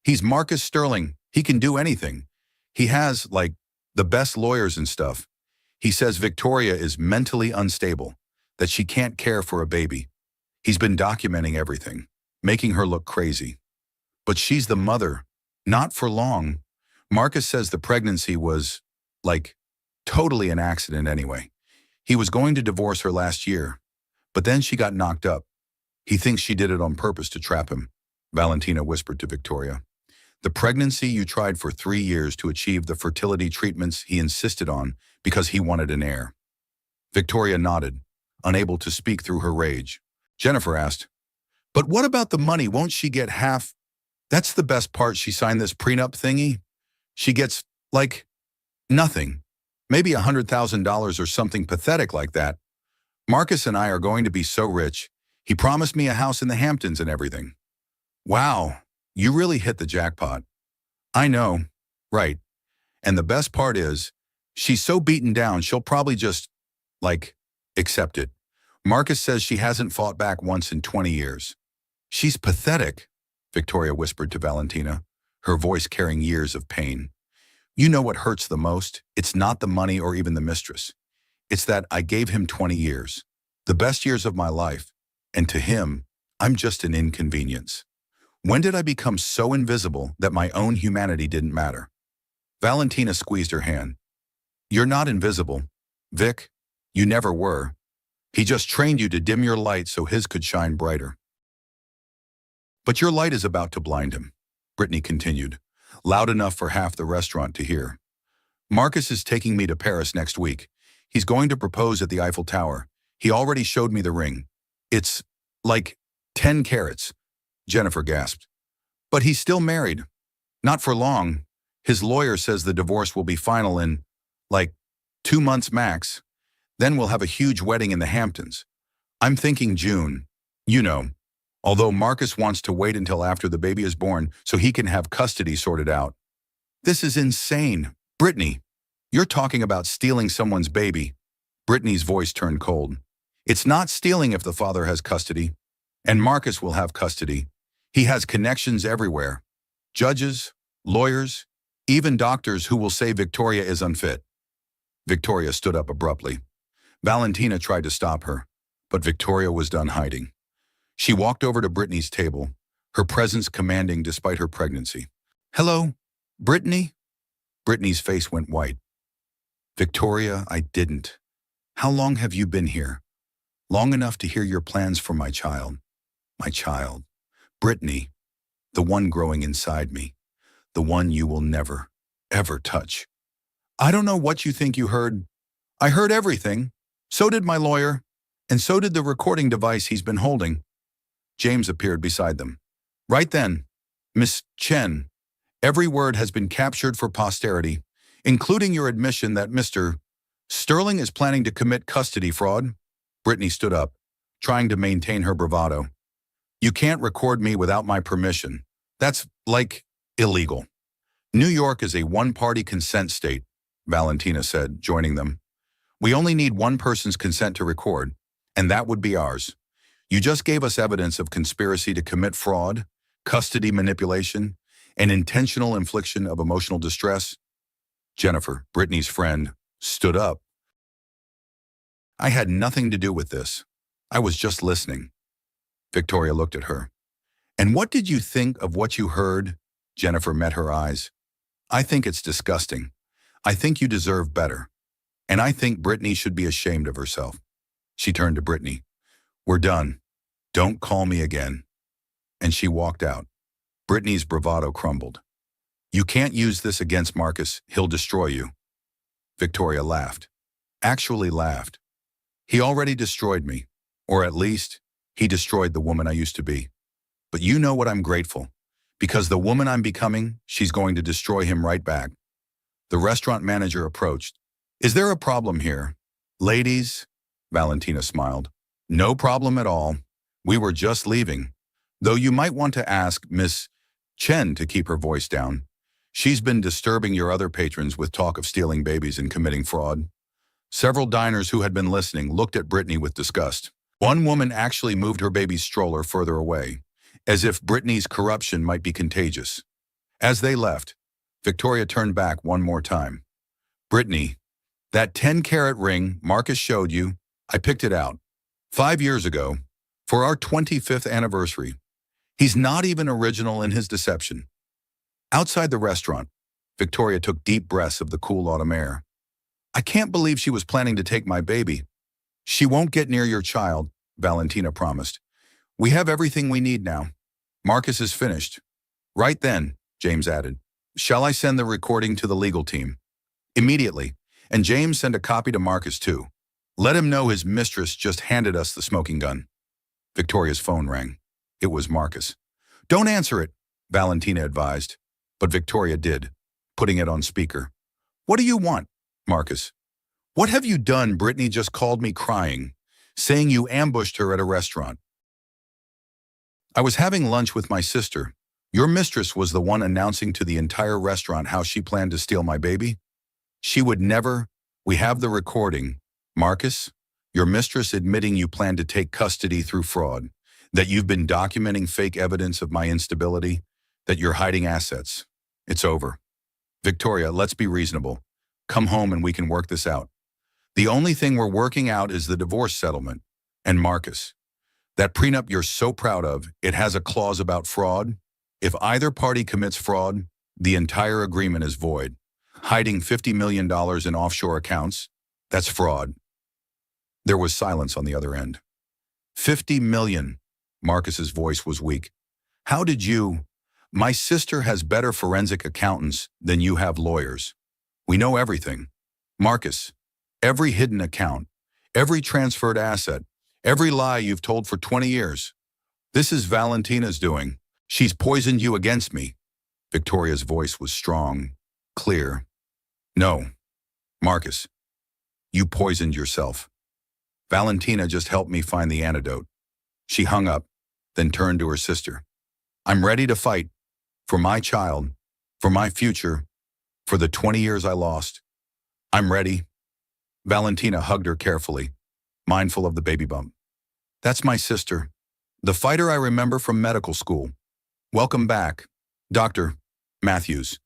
He's Marcus Sterling. He can do anything. He has, like, The best lawyers and stuff. He says Victoria is mentally unstable, that she can't care for a baby. He's been documenting everything, making her look crazy. But she's the mother. Not for long. Marcus says the pregnancy was, like, totally an accident anyway. He was going to divorce her last year, but then she got knocked up. He thinks she did it on purpose to trap him, Valentina whispered to Victoria. The pregnancy you tried for 3 years to achieve the fertility treatments he insisted on because he wanted an heir. Victoria nodded, unable to speak through her rage. Jennifer asked, "But what about the money? Won't she get half?" "That's the best part. She signed this prenup thingy. She gets, like, nothing. Maybe $100,000 or something pathetic like that. Marcus and I are going to be so rich. He promised me a house in the Hamptons and everything." "Wow, you really hit the jackpot." "I know, right. And the best part is, she's so beaten down she'll probably just, like, accept it. Marcus says she hasn't fought back once in 20 years. "She's pathetic," Victoria whispered to Valentina, her voice carrying years of pain. "You know what hurts the most? It's not the money or even the mistress. It's that I gave him 20 years, the best years of my life, and to him, I'm just an inconvenience. When did I become so invisible that my own humanity didn't matter?" Valentina squeezed her hand. "You're not invisible, Vic. You never were. He just trained you to dim your light so his could shine brighter." "But your light is about to blind him," Brittany continued, loud enough for half the restaurant to hear. "Marcus is taking me to Paris next week. He's going to propose at the Eiffel Tower. He already showed me the ring. It's, like, 10 carats. Jennifer gasped. "But he's still married." "Not for long. His lawyer says the divorce will be final in, like, 2 months max. Then we'll have a huge wedding in the Hamptons. I'm thinking June. You know. Although Marcus wants to wait until after the baby is born so he can have custody sorted out." "This is insane. Brittany, you're talking about stealing someone's baby." Brittany's voice turned cold. "It's not stealing if the father has custody. And Marcus will have custody. He has connections everywhere. Judges, lawyers, even doctors who will say Victoria is unfit." Victoria stood up abruptly. Valentina tried to stop her, but Victoria was done hiding. She walked over to Brittany's table, her presence commanding despite her pregnancy. "Hello, Brittany?" Brittany's face went white. "Victoria, I didn't. How long have you been here?" "Long enough to hear your plans for my child." "My child. Brittany, the one growing inside me, the one you will never, ever touch." "I don't know what you think you heard." "I heard everything. So did my lawyer, and so did the recording device he's been holding." James appeared beside them. "Right then, Miss Chen, every word has been captured for posterity, including your admission that Mr. Sterling is planning to commit custody fraud." Brittany stood up, trying to maintain her bravado. "You can't record me without my permission. That's, like, illegal." "New York is a one-party consent state," Valentina said, joining them. "We only need one person's consent to record, and that would be ours. You just gave us evidence of conspiracy to commit fraud, custody manipulation, and intentional infliction of emotional distress." Jennifer, Brittany's friend, stood up. "I had nothing to do with this. I was just listening." Victoria looked at her. "And what did you think of what you heard?" Jennifer met her eyes. "I think it's disgusting. I think you deserve better. And I think Brittany should be ashamed of herself." She turned to Brittany. "We're done. Don't call me again." And she walked out. Brittany's bravado crumbled. "You can't use this against Marcus. He'll destroy you." Victoria laughed. Actually laughed. "He already destroyed me. Or at least, he destroyed the woman I used to be. But you know what, I'm grateful. Because the woman I'm becoming, she's going to destroy him right back." The restaurant manager approached. "Is there a problem here?" "Ladies," Valentina smiled. "No problem at all. We were just leaving. Though you might want to ask Miss Chen to keep her voice down. She's been disturbing your other patrons with talk of stealing babies and committing fraud." Several diners who had been listening looked at Brittany with disgust. One woman actually moved her baby's stroller further away, as if Brittany's corruption might be contagious. As they left, Victoria turned back one more time. Brittany, that 10-carat ring Marcus showed you, I picked it out 5 years ago for our 25th anniversary. He's not even original in his deception. Outside the restaurant, Victoria took deep breaths of the cool autumn air. I can't believe she was planning to take my baby. She won't get near your child, Valentina promised. We have everything we need now. Marcus is finished. Right then, James added. Shall I send the recording to the legal team? Immediately, and James sent a copy to Marcus too. Let him know his mistress just handed us the smoking gun. Victoria's phone rang. It was Marcus. Don't answer it, Valentina advised. But Victoria did, putting it on speaker. What do you want, Marcus? What have you done? Brittany just called me crying, saying you ambushed her at a restaurant. I was having lunch with my sister. Your mistress was the one announcing to the entire restaurant how she planned to steal my baby. She would never. We have the recording. Marcus, your mistress admitting you plan to take custody through fraud, that you've been documenting fake evidence of my instability, that you're hiding assets. It's over. Victoria, let's be reasonable. Come home and we can work this out. The only thing we're working out is the divorce settlement. And Marcus, that prenup you're so proud of, it has a clause about fraud. If either party commits fraud, the entire agreement is void. Hiding $50 million in offshore accounts, that's fraud. There was silence on the other end. 50 million. Marcus's voice was weak. How did you? My sister has better forensic accountants than you have lawyers. We know everything. Marcus, every hidden account, every transferred asset, every lie you've told for 20 years. This is Valentina's doing. She's poisoned you against me. Victoria's voice was strong, clear. No, Marcus, you poisoned yourself. Valentina just helped me find the antidote. She hung up, then turned to her sister. I'm ready to fight. For my child, for my future, for the 20 years I lost. I'm ready. Valentina hugged her carefully, mindful of the baby bump. That's my sister, the fighter I remember from medical school. Welcome back, Dr. Matthews.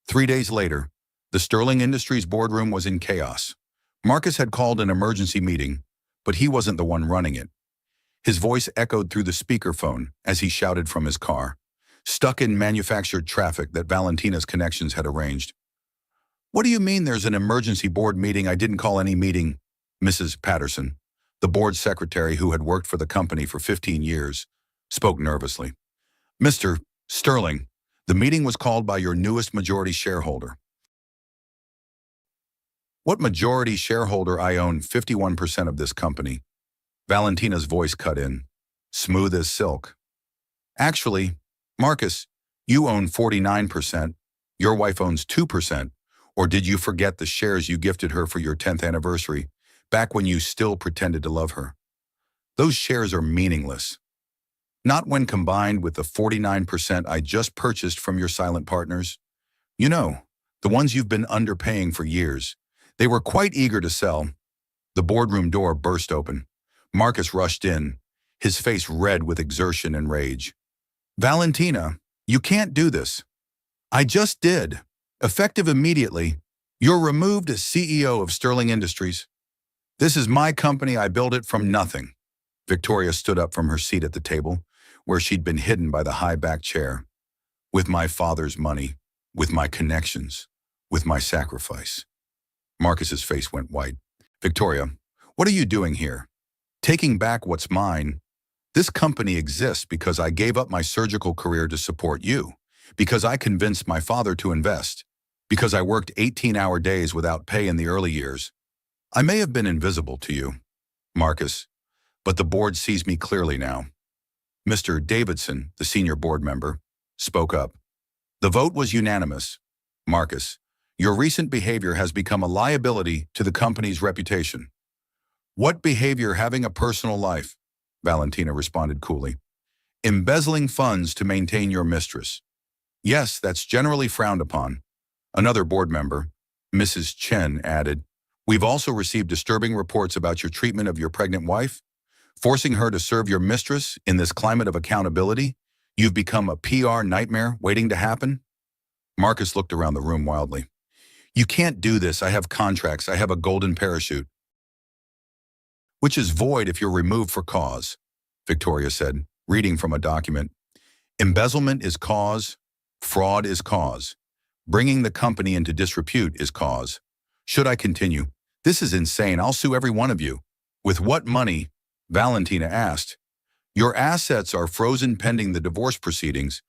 3 days later, the Sterling Industries boardroom was in chaos. Marcus had called an emergency meeting, but he wasn't the one running it. His voice echoed through the speakerphone as he shouted from his car, stuck in manufactured traffic that Valentina's connections had arranged. What do you mean there's an emergency board meeting? I didn't call any meeting. Mrs. Patterson, the board secretary who had worked for the company for 15 years, spoke nervously. Mr. Sterling, the meeting was called by your newest majority shareholder. What majority shareholder? I own 51% of this company. Valentina's voice cut in, smooth as silk. Actually, Marcus, you own 49%. Your wife owns 2%. Or did you forget the shares you gifted her for your 10th anniversary, back when you still pretended to love her? Those shares are meaningless. Not when combined with the 49% I just purchased from your silent partners. You know, the ones you've been underpaying for years. They were quite eager to sell. The boardroom door burst open. Marcus rushed in, his face red with exertion and rage. Valentina, you can't do this. I just did. Effective immediately, you're removed as CEO of Sterling Industries. This is my company. I built it from nothing. Victoria stood up from her seat at the table, where she'd been hidden by the high-backed chair. With my father's money, with my connections, with my sacrifice. Marcus's face went white. Victoria, what are you doing here? Taking back what's mine. This company exists because I gave up my surgical career to support you, because I convinced my father to invest, because I worked 18-hour days without pay in the early years. I may have been invisible to you, Marcus, but the board sees me clearly now. Mr. Davidson, the senior board member, spoke up. The vote was unanimous. Marcus, your recent behavior has become a liability to the company's reputation. What behavior? Having a personal life, Valentina responded coolly. Embezzling funds to maintain your mistress. Yes, that's generally frowned upon. Another board member, Mrs. Chen, added, we've also received disturbing reports about your treatment of your pregnant wife, forcing her to serve your mistress in this climate of accountability. You've become a PR nightmare waiting to happen. Marcus looked around the room wildly. You can't do this. I have contracts. I have a golden parachute. Which is void if you're removed for cause, Victoria said, reading from a document. Embezzlement is cause. Fraud is cause. Bringing the company into disrepute is cause. Should I continue? This is insane. I'll sue every one of you. With what money? Valentina asked. Your assets are frozen pending the divorce proceedings.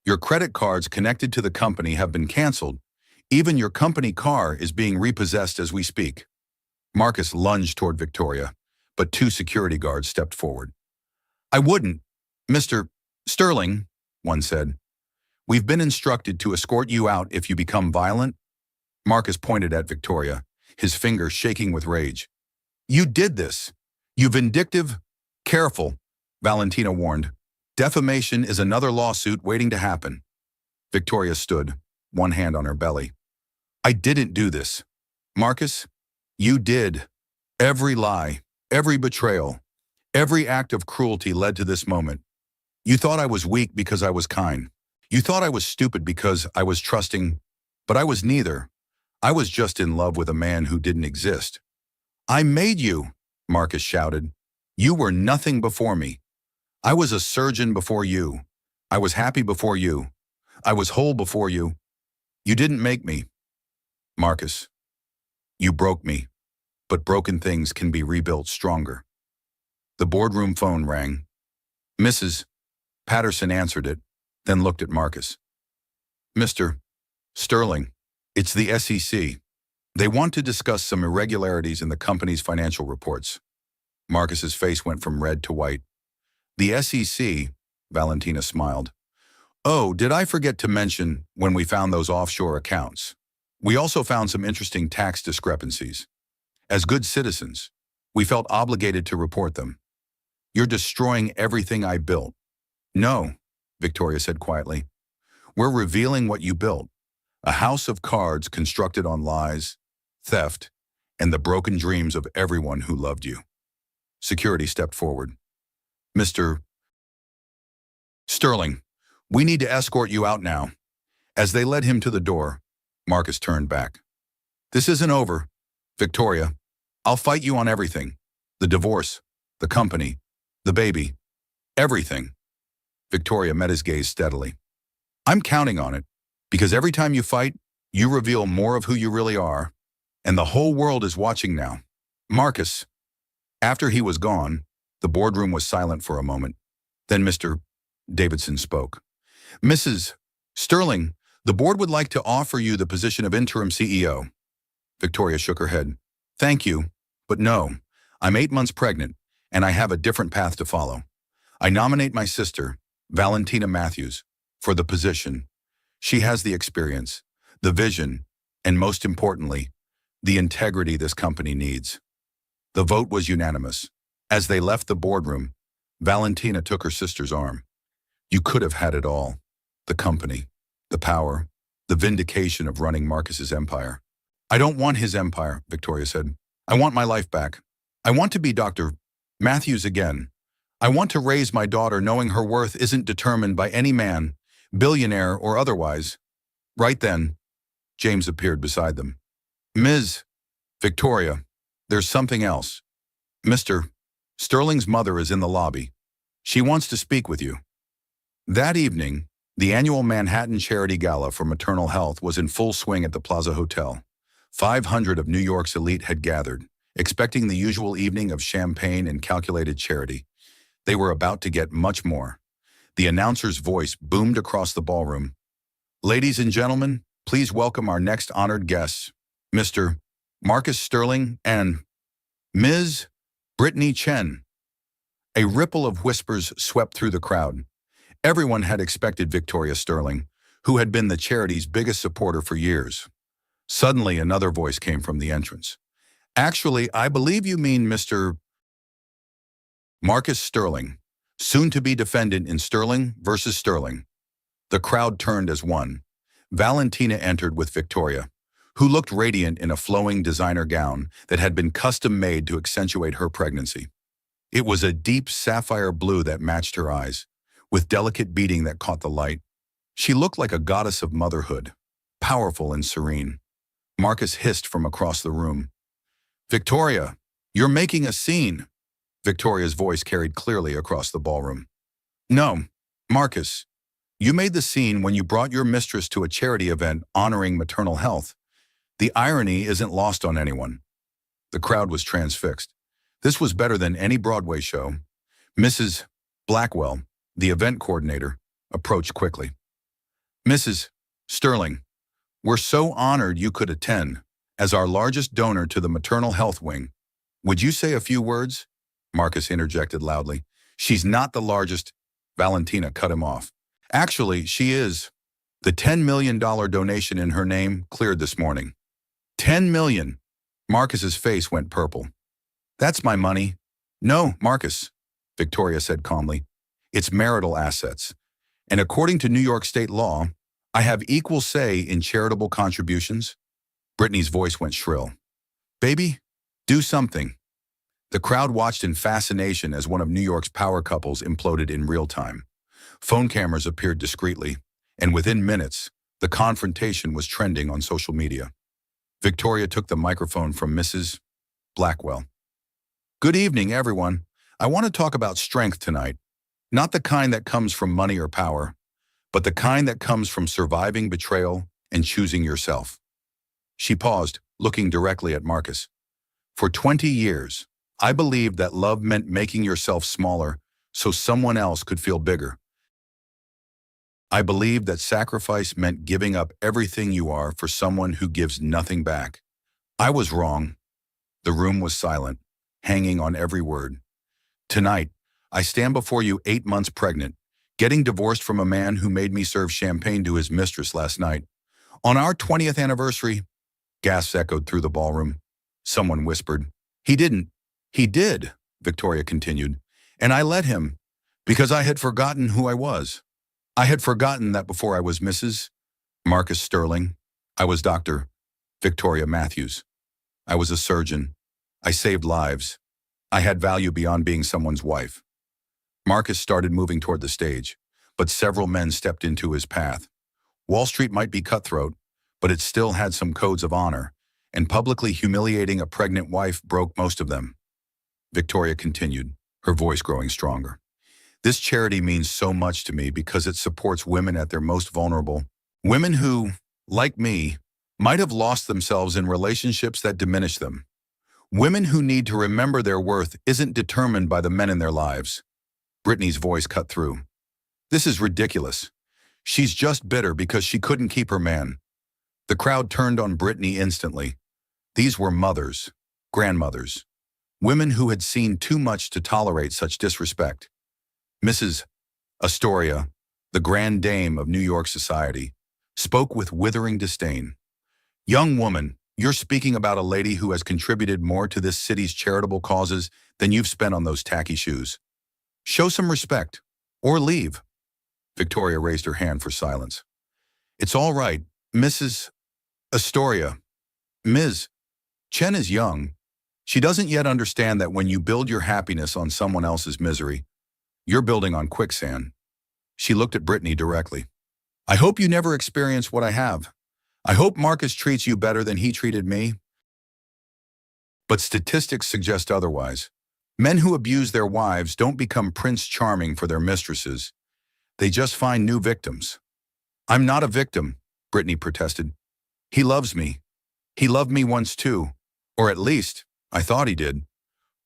Your credit cards connected to the company have been canceled. Even your company car is being repossessed as we speak. Marcus lunged toward Victoria, but two security guards stepped forward. I wouldn't. Mr. Sterling, one said. We've been instructed to escort you out if you become violent. Marcus pointed at Victoria, his finger shaking with rage. You did this. You vindictive. Careful, Valentina warned. Defamation is another lawsuit waiting to happen. Victoria stood, one hand on her belly. I didn't do this. Marcus, you did. Every lie, every betrayal, every act of cruelty led to this moment. You thought I was weak because I was kind. You thought I was stupid because I was trusting, but I was neither. I was just in love with a man who didn't exist. I made you, Marcus shouted. You were nothing before me. I was a surgeon before you. I was happy before you. I was whole before you. You didn't make me. Marcus, you broke me, but broken things can be rebuilt stronger. The boardroom phone rang. Mrs. Patterson answered it, then looked at Marcus. Mr. Sterling, it's the SEC. They want to discuss some irregularities in the company's financial reports. Marcus's face went from red to white. The SEC, Valentina smiled. Oh, did I forget to mention when we found those offshore accounts? We also found some interesting tax discrepancies. As good citizens, we felt obligated to report them. You're destroying everything I built. No, Victoria said quietly. We're revealing what you built. A house of cards constructed on lies, theft, and the broken dreams of everyone who loved you. Security stepped forward. Mr. Sterling, we need to escort you out now. As they led him to the door, Marcus turned back. This isn't over. Victoria, I'll fight you on everything. The divorce, the company, the baby, everything. Victoria met his gaze steadily. I'm counting on it, because every time you fight, you reveal more of who you really are, and the whole world is watching now. Marcus. After he was gone, the boardroom was silent for a moment. Then Mr. Davidson spoke. Mrs. Sterling, the board would like to offer you the position of interim CEO. Victoria shook her head. Thank you, but no. I'm 8 months pregnant, and I have a different path to follow. I nominate my sister, Valentina Matthews, for the position. She has the experience, the vision, and most importantly, the integrity this company needs. The vote was unanimous. As they left the boardroom, Valentina took her sister's arm. You could have had it all. The company, the power, the vindication of running Marcus's empire. I don't want his empire, Victoria said. I want my life back. I want to be Dr. Matthews again. I want to raise my daughter knowing her worth isn't determined by any man, billionaire or otherwise. Right then, James appeared beside them. Ms. Victoria, there's something else. Mr. Sterling's mother is in the lobby. She wants to speak with you. That evening, the annual Manhattan Charity Gala for Maternal Health was in full swing at the Plaza Hotel. 500 of New York's elite had gathered, expecting the usual evening of champagne and calculated charity. They were about to get much more. The announcer's voice boomed across the ballroom. Ladies and gentlemen, please welcome our next honored guests, Mr. Marcus Sterling and Ms. Brittany Chen. A ripple of whispers swept through the crowd. Everyone had expected Victoria Sterling, who had been the charity's biggest supporter for years. Suddenly, another voice came from the entrance. Actually, I believe you mean Mr. Marcus Sterling, soon-to-be defendant in Sterling versus Sterling. The crowd turned as one. Valentina entered with Victoria, who looked radiant in a flowing designer gown that had been custom-made to accentuate her pregnancy. It was a deep sapphire blue that matched her eyes, with delicate beading that caught the light. She looked like a goddess of motherhood, powerful and serene. Marcus hissed from across the room. Victoria, you're making a scene. Victoria's voice carried clearly across the ballroom. No, Marcus, you made the scene when you brought your mistress to a charity event honoring maternal health. The irony isn't lost on anyone. The crowd was transfixed. This was better than any Broadway show. Mrs. Blackwell, the event coordinator, approached quickly. Mrs. Sterling, we're so honored you could attend. As our largest donor to the maternal health wing, would you say a few words? Marcus interjected loudly. She's not the largest. Valentina cut him off. Actually, she is. The $10 million donation in her name cleared this morning. $10 million. Marcus's face went purple. That's my money. No, Marcus, Victoria said calmly. It's marital assets. And according to New York state law, I have equal say in charitable contributions. Brittany's voice went shrill. Baby, do something. The crowd watched in fascination as one of New York's power couples imploded in real time. Phone cameras appeared discreetly, and within minutes, the confrontation was trending on social media. Victoria took the microphone from Mrs. Blackwell. Good evening, everyone. I want to talk about strength tonight. Not the kind that comes from money or power, but the kind that comes from surviving betrayal and choosing yourself. She paused, looking directly at Marcus. For 20 years, I believed that love meant making yourself smaller so someone else could feel bigger. I believed that sacrifice meant giving up everything you are for someone who gives nothing back. I was wrong. The room was silent, hanging on every word. Tonight, I stand before you 8 months pregnant, getting divorced from a man who made me serve champagne to his mistress last night. On our 20th anniversary, gasps echoed through the ballroom. Someone whispered, He didn't. He did, Victoria continued. And I let him, because I had forgotten who I was. I had forgotten that before I was Mrs. Marcus Sterling, I was Dr. Victoria Matthews. I was a surgeon. I saved lives. I had value beyond being someone's wife. Marcus started moving toward the stage, but several men stepped into his path. Wall Street might be cutthroat, but it still had some codes of honor, and publicly humiliating a pregnant wife broke most of them. Victoria continued, her voice growing stronger. This charity means so much to me because it supports women at their most vulnerable. Women who, like me, might have lost themselves in relationships that diminish them. Women who need to remember their worth isn't determined by the men in their lives. Brittany's voice cut through. This is ridiculous. She's just bitter because she couldn't keep her man. The crowd turned on Brittany instantly. These were mothers, grandmothers, women who had seen too much to tolerate such disrespect. Mrs. Astoria, the grand dame of New York society, spoke with withering disdain. Young woman, you're speaking about a lady who has contributed more to this city's charitable causes than you've spent on those tacky shoes. Show some respect, or leave. Victoria raised her hand for silence. It's all right, Mrs. Astoria. Ms. Chen is young. She doesn't yet understand that when you build your happiness on someone else's misery, you're building on quicksand. She looked at Brittany directly. I hope you never experience what I have. I hope Marcus treats you better than he treated me. But statistics suggest otherwise. Men who abuse their wives don't become Prince Charming for their mistresses. They just find new victims. I'm not a victim, Brittany protested. He loves me. He loved me once too. Or at least, I thought he did.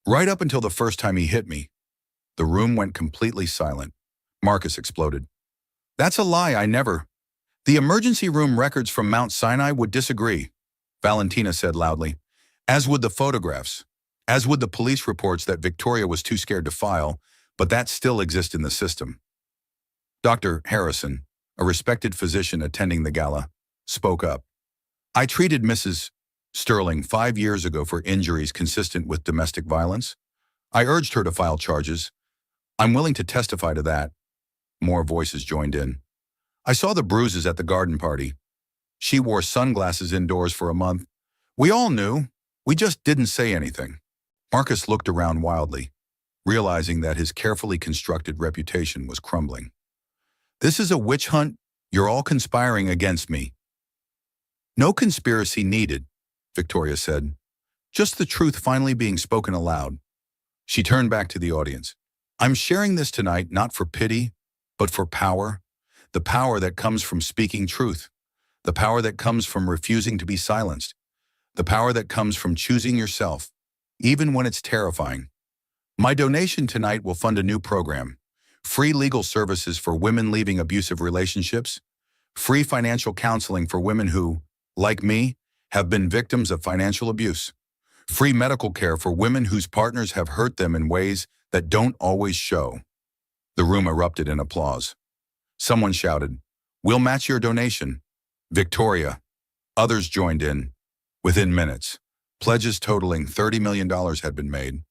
Right up until the first time he hit me. The room went completely silent. Marcus exploded. That's a lie, I never. The emergency room records from Mount Sinai would disagree, Valentina said loudly. As would the photographs. As would the police reports that Victoria was too scared to file, but that still exists in the system. Dr. Harrison, a respected physician attending the gala, spoke up. I treated Mrs. Sterling 5 years ago for injuries consistent with domestic violence. I urged her to file charges. I'm willing to testify to that. More voices joined in. I saw the bruises at the garden party. She wore sunglasses indoors for a month. We all knew. We just didn't say anything. Marcus looked around wildly, realizing that his carefully constructed reputation was crumbling. This is a witch hunt. You're all conspiring against me. No conspiracy needed, Victoria said. Just the truth finally being spoken aloud. She turned back to the audience. I'm sharing this tonight not for pity, but for power. The power that comes from speaking truth. The power that comes from refusing to be silenced. The power that comes from choosing yourself, even when it's terrifying. My donation tonight will fund a new program. Free legal services for women leaving abusive relationships. Free financial counseling for women who, like me, have been victims of financial abuse. Free medical care for women whose partners have hurt them in ways that don't always show. The room erupted in applause. Someone shouted, "We'll match your donation." Victoria. Others joined in. Within minutes, pledges totaling $30 million had been made.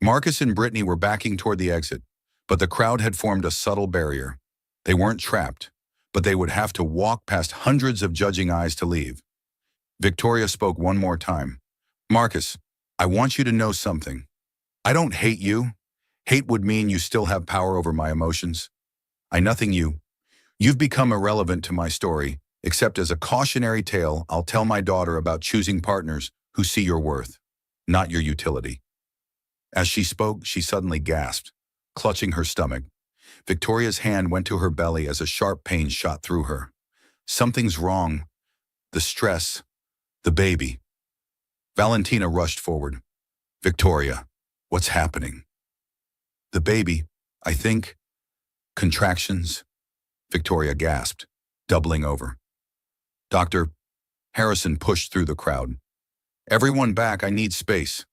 Marcus and Brittany were backing toward the exit, but the crowd had formed a subtle barrier. They weren't trapped, but they would have to walk past hundreds of judging eyes to leave. Victoria spoke one more time. Marcus, I want you to know something. I don't hate you. Hate would mean you still have power over my emotions. I nothing you. You've become irrelevant to my story, except as a cautionary tale I'll tell my daughter about choosing partners who see your worth, not your utility. As she spoke, she suddenly gasped, clutching her stomach. Victoria's hand went to her belly as a sharp pain shot through her. Something's wrong. The stress. The baby. Valentina rushed forward. Victoria, what's happening? The baby, I think. Contractions. Victoria gasped, doubling over. Dr. Harrison pushed through the crowd. Everyone back, I need space.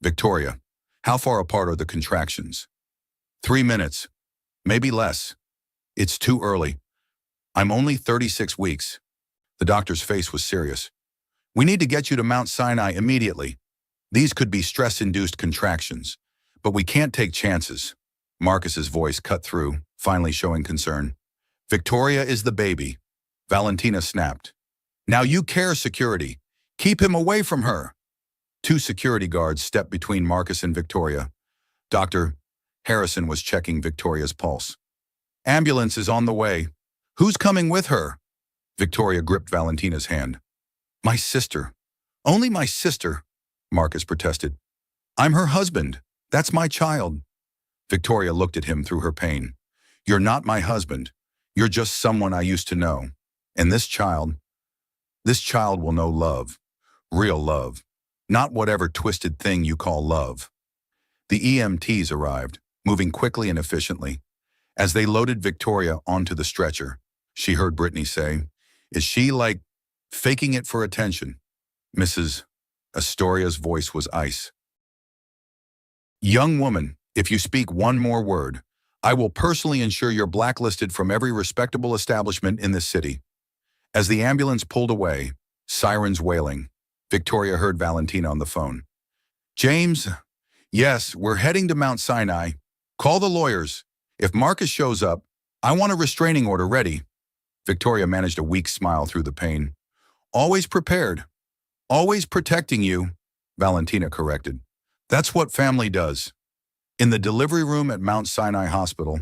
Victoria, how far apart are the contractions? 3 minutes, maybe less. It's too early. I'm only 36 weeks. The doctor's face was serious. We need to get you to Mount Sinai immediately. These could be stress-induced contractions, but we can't take chances. Marcus's voice cut through, finally showing concern. Victoria is the baby. Valentina snapped. Now you care, security. Keep him away from her. 2 security guards stepped between Marcus and Victoria. Dr. Harrison was checking Victoria's pulse. Ambulance is on the way. Who's coming with her? Victoria gripped Valentina's hand. My sister. Only my sister, Marcus protested. I'm her husband. That's my child. Victoria looked at him through her pain. You're not my husband. You're just someone I used to know. And this child will know love. Real love. Not whatever twisted thing you call love. The EMTs arrived, moving quickly and efficiently. As they loaded Victoria onto the stretcher, she heard Brittany say, Is she, like, faking it for attention? Mrs. Astoria's voice was ice. Young woman, if you speak one more word, I will personally ensure you're blacklisted from every respectable establishment in this city. As the ambulance pulled away, sirens wailing, Victoria heard Valentina on the phone. James, yes, we're heading to Mount Sinai. Call the lawyers. If Marcus shows up, I want a restraining order ready. Victoria managed a weak smile through the pain. Always prepared. Always protecting you, Valentina corrected. That's what family does. In the delivery room at Mount Sinai Hospital,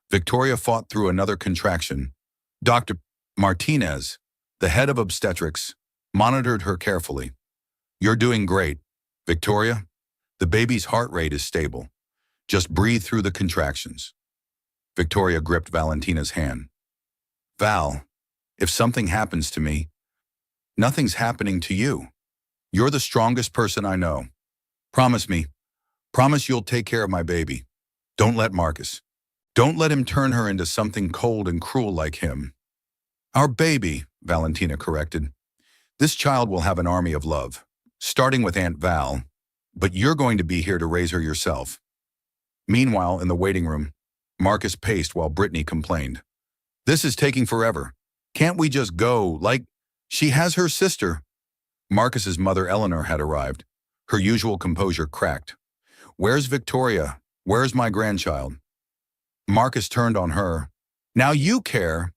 Victoria fought through another contraction. Dr. Martinez, the head of obstetrics, monitored her carefully. You're doing great, Victoria. The baby's heart rate is stable. Just breathe through the contractions. Victoria gripped Valentina's hand. Val, if something happens to me, nothing's happening to you. You're the strongest person I know. Promise me. Promise you'll take care of my baby. Don't let Marcus. Don't let him turn her into something cold and cruel like him. Our baby, Valentina corrected. This child will have an army of love, starting with Aunt Val, but you're going to be here to raise her yourself. Meanwhile, in the waiting room, Marcus paced while Brittany complained. This is taking forever. Can't we just go, like, she has her sister? Marcus's mother Eleanor had arrived. Her usual composure cracked. Where's Victoria? Where's my grandchild? Marcus turned on her. Now you care.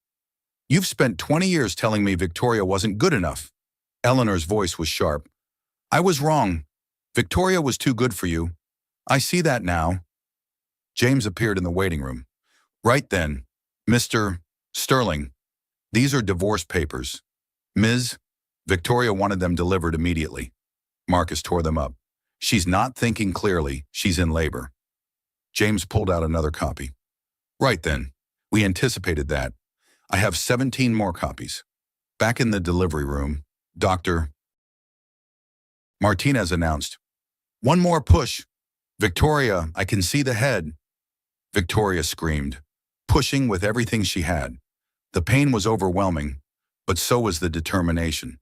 You've spent 20 years telling me Victoria wasn't good enough. Eleanor's voice was sharp. I was wrong. Victoria was too good for you. I see that now. James appeared in the waiting room. Right then, Mr. Sterling, these are divorce papers. Ms. Victoria wanted them delivered immediately. Marcus tore them up. She's not thinking clearly. She's in labor. James pulled out another copy. Right then. We anticipated that. I have 17 more copies. Back in the delivery room, Dr. Martinez announced, "One more push. Victoria, I can see the head." Victoria screamed, pushing with everything she had. The pain was overwhelming, but so was the determination.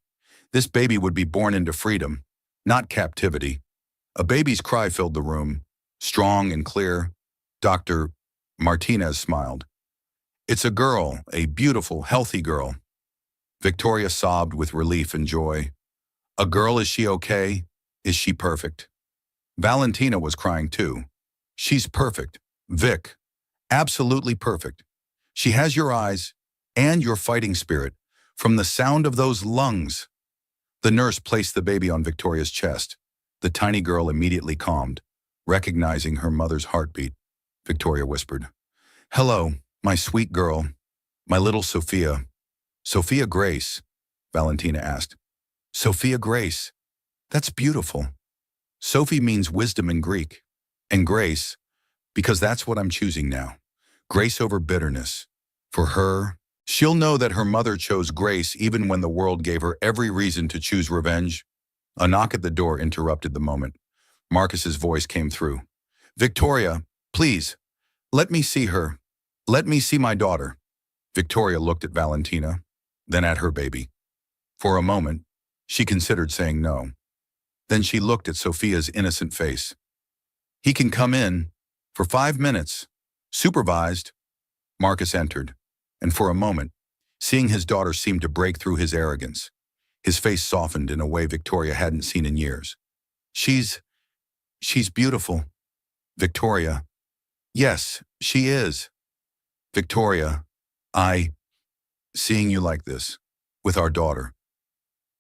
This baby would be born into freedom, not captivity. A baby's cry filled the room, strong and clear. Dr. Martinez smiled. "It's a girl, a beautiful, healthy girl." Victoria sobbed with relief and joy. "A girl, is she okay? Is she perfect?" Valentina was crying too. "She's perfect, Vic. Absolutely perfect. She has your eyes and your fighting spirit. From the sound of those lungs." The nurse placed the baby on Victoria's chest. The tiny girl immediately calmed, recognizing her mother's heartbeat. Victoria whispered, "Hello, my sweet girl, my little Sophia." "Sophia Grace?" Valentina asked. "Sophia Grace. That's beautiful. Sophie means wisdom in Greek. And Grace, because that's what I'm choosing now. Grace over bitterness. For her, she'll know that her mother chose grace even when the world gave her every reason to choose revenge." A knock at the door interrupted the moment. Marcus's voice came through. "Victoria, please, let me see her. Let me see my daughter." Victoria looked at Valentina, then at her baby. For a moment, she considered saying no. Then she looked at Sophia's innocent face. "He can come in for 5 minutes. Supervised." Marcus entered, and for a moment, seeing his daughter seemed to break through his arrogance. His face softened in a way Victoria hadn't seen in years. She's beautiful." "Victoria." "Yes, she is." "Victoria, seeing you like this, with our daughter.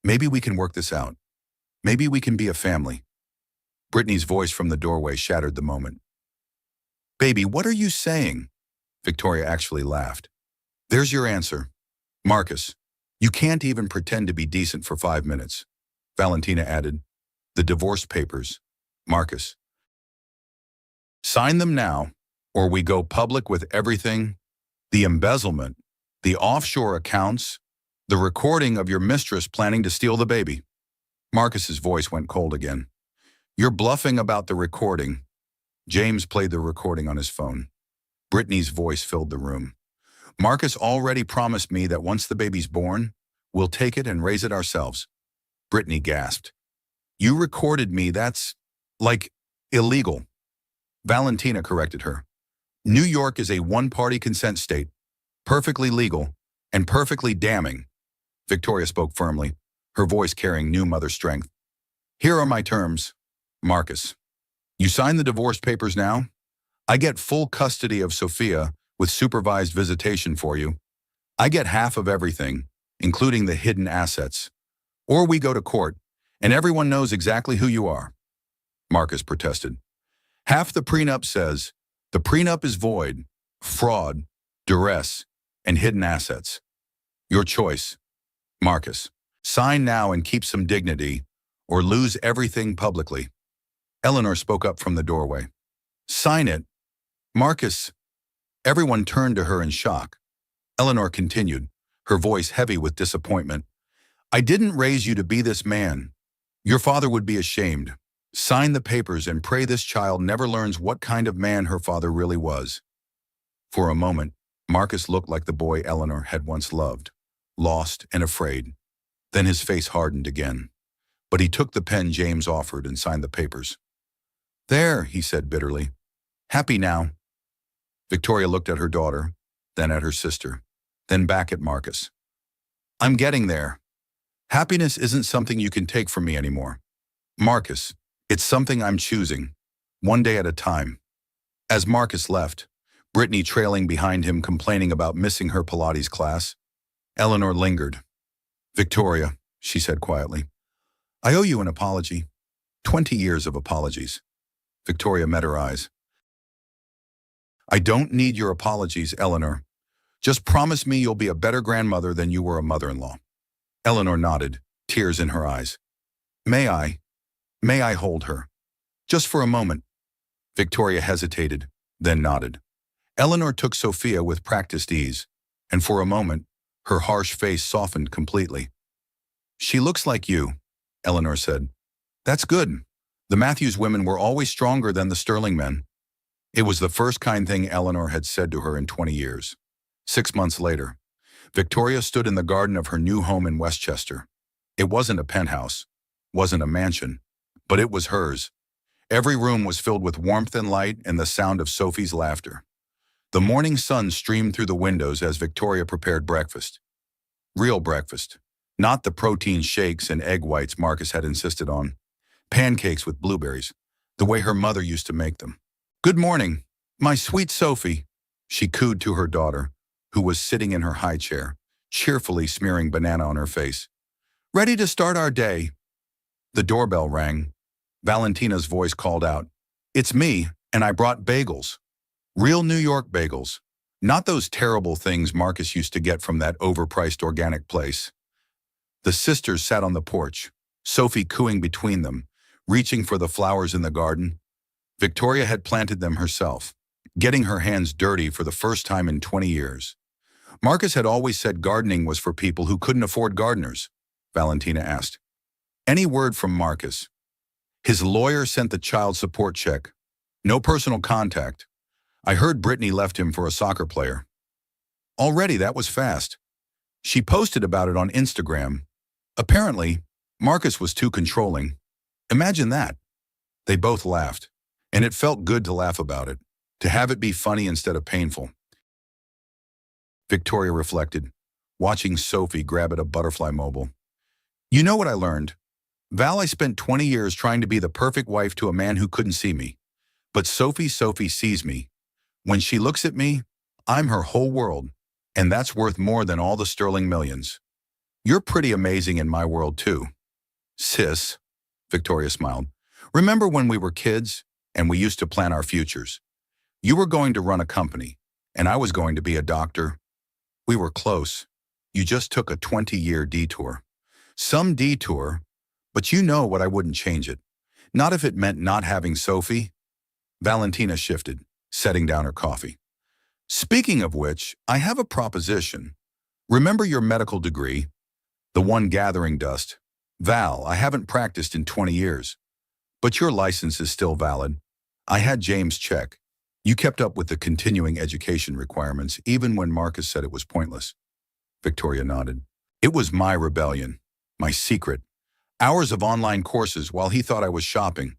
Maybe we can work this out. Maybe we can be a family." Brittany's voice from the doorway shattered the moment. "Baby, what are you saying?" Victoria actually laughed. "There's your answer. Marcus, you can't even pretend to be decent for 5 minutes." Valentina added, "The divorce papers. Marcus, sign them now, or we go public with everything. The embezzlement, the offshore accounts, the recording of your mistress planning to steal the baby." Marcus's voice went cold again. "You're bluffing about the recording." James played the recording on his phone. Brittany's voice filled the room. "Marcus already promised me that once the baby's born, we'll take it and raise it ourselves." Brittany gasped. "You recorded me, that's, like, illegal." Valentina corrected her. "New York is a one-party consent state, perfectly legal and perfectly damning." Victoria spoke firmly, her voice carrying new mother strength. "Here are my terms, Marcus. You sign the divorce papers now. I get full custody of Sophia with supervised visitation for you. I get half of everything, including the hidden assets. Or we go to court, and everyone knows exactly who you are." Marcus protested. "Half the prenup says, the prenup is void, fraud, duress, and hidden assets. Your choice, Marcus. Sign now and keep some dignity, or lose everything publicly." Eleanor spoke up from the doorway. "Sign it. Marcus." Everyone turned to her in shock. Eleanor continued, her voice heavy with disappointment. "I didn't raise you to be this man. Your father would be ashamed. Sign the papers and pray this child never learns what kind of man her father really was." For a moment, Marcus looked like the boy Eleanor had once loved, lost and afraid. Then his face hardened again. But he took the pen James offered and signed the papers. "There," he said bitterly. "Happy now." Victoria looked at her daughter, then at her sister, then back at Marcus. "I'm getting there. Happiness isn't something you can take from me anymore. Marcus, it's something I'm choosing, one day at a time." As Marcus left, Brittany trailing behind him complaining about missing her Pilates class, Eleanor lingered. "Victoria," she said quietly, "I owe you an apology. 20 years of apologies." Victoria met her eyes. "I don't need your apologies, Eleanor. Just promise me you'll be a better grandmother than you were a mother-in-law." Eleanor nodded, tears in her eyes. May I? May I hold her? Just for a moment. Victoria hesitated, then nodded. Eleanor took Sophia with practiced ease, and for a moment, her harsh face softened completely. She looks like you, Eleanor said. That's good. The Matthews women were always stronger than the Sterling men. It was the first kind thing Eleanor had said to her in 20 years. 6 months later, Victoria stood in the garden of her new home in Westchester. It wasn't a penthouse, wasn't a mansion, but it was hers. Every room was filled with warmth and light and the sound of Sophie's laughter. The morning sun streamed through the windows as Victoria prepared breakfast. Real breakfast, not the protein shakes and egg whites Marcus had insisted on. Pancakes with blueberries, the way her mother used to make them. Good morning, my sweet Sophie, she cooed to her daughter, who was sitting in her high chair, cheerfully smearing banana on her face. Ready to start our day? The doorbell rang. Valentina's voice called out, It's me, and I brought bagels. Real New York bagels. Not those terrible things Marcus used to get from that overpriced organic place. The sisters sat on the porch, Sophie cooing between them, reaching for the flowers in the garden. Victoria had planted them herself, getting her hands dirty for the first time in 20 years. Marcus had always said gardening was for people who couldn't afford gardeners, Valentina asked. Any word from Marcus? His lawyer sent the child support check. No personal contact. I heard Brittany left him for a soccer player. Already, that was fast. She posted about it on Instagram. Apparently, Marcus was too controlling. Imagine that. They both laughed, and it felt good to laugh about it, to have it be funny instead of painful. Victoria reflected, watching Sophie grab at a butterfly mobile. You know what I learned? Val, I spent 20 years trying to be the perfect wife to a man who couldn't see me. But Sophie sees me. When she looks at me, I'm her whole world, and that's worth more than all the Sterling millions. You're pretty amazing in my world too. Sis, Victoria smiled. Remember when we were kids and we used to plan our futures? You were going to run a company, and I was going to be a doctor. We were close. You just took a 20-year detour. Some detour, but you know what, I wouldn't change it. Not if it meant not having Sophie. Valentina shifted, setting down her coffee. Speaking of which, I have a proposition. Remember your medical degree? The one gathering dust. Val, I haven't practiced in 20 years. But your license is still valid. I had James check. You kept up with the continuing education requirements even when Marcus said it was pointless. Victoria nodded. It was my rebellion, my secret. Hours of online courses while he thought I was shopping.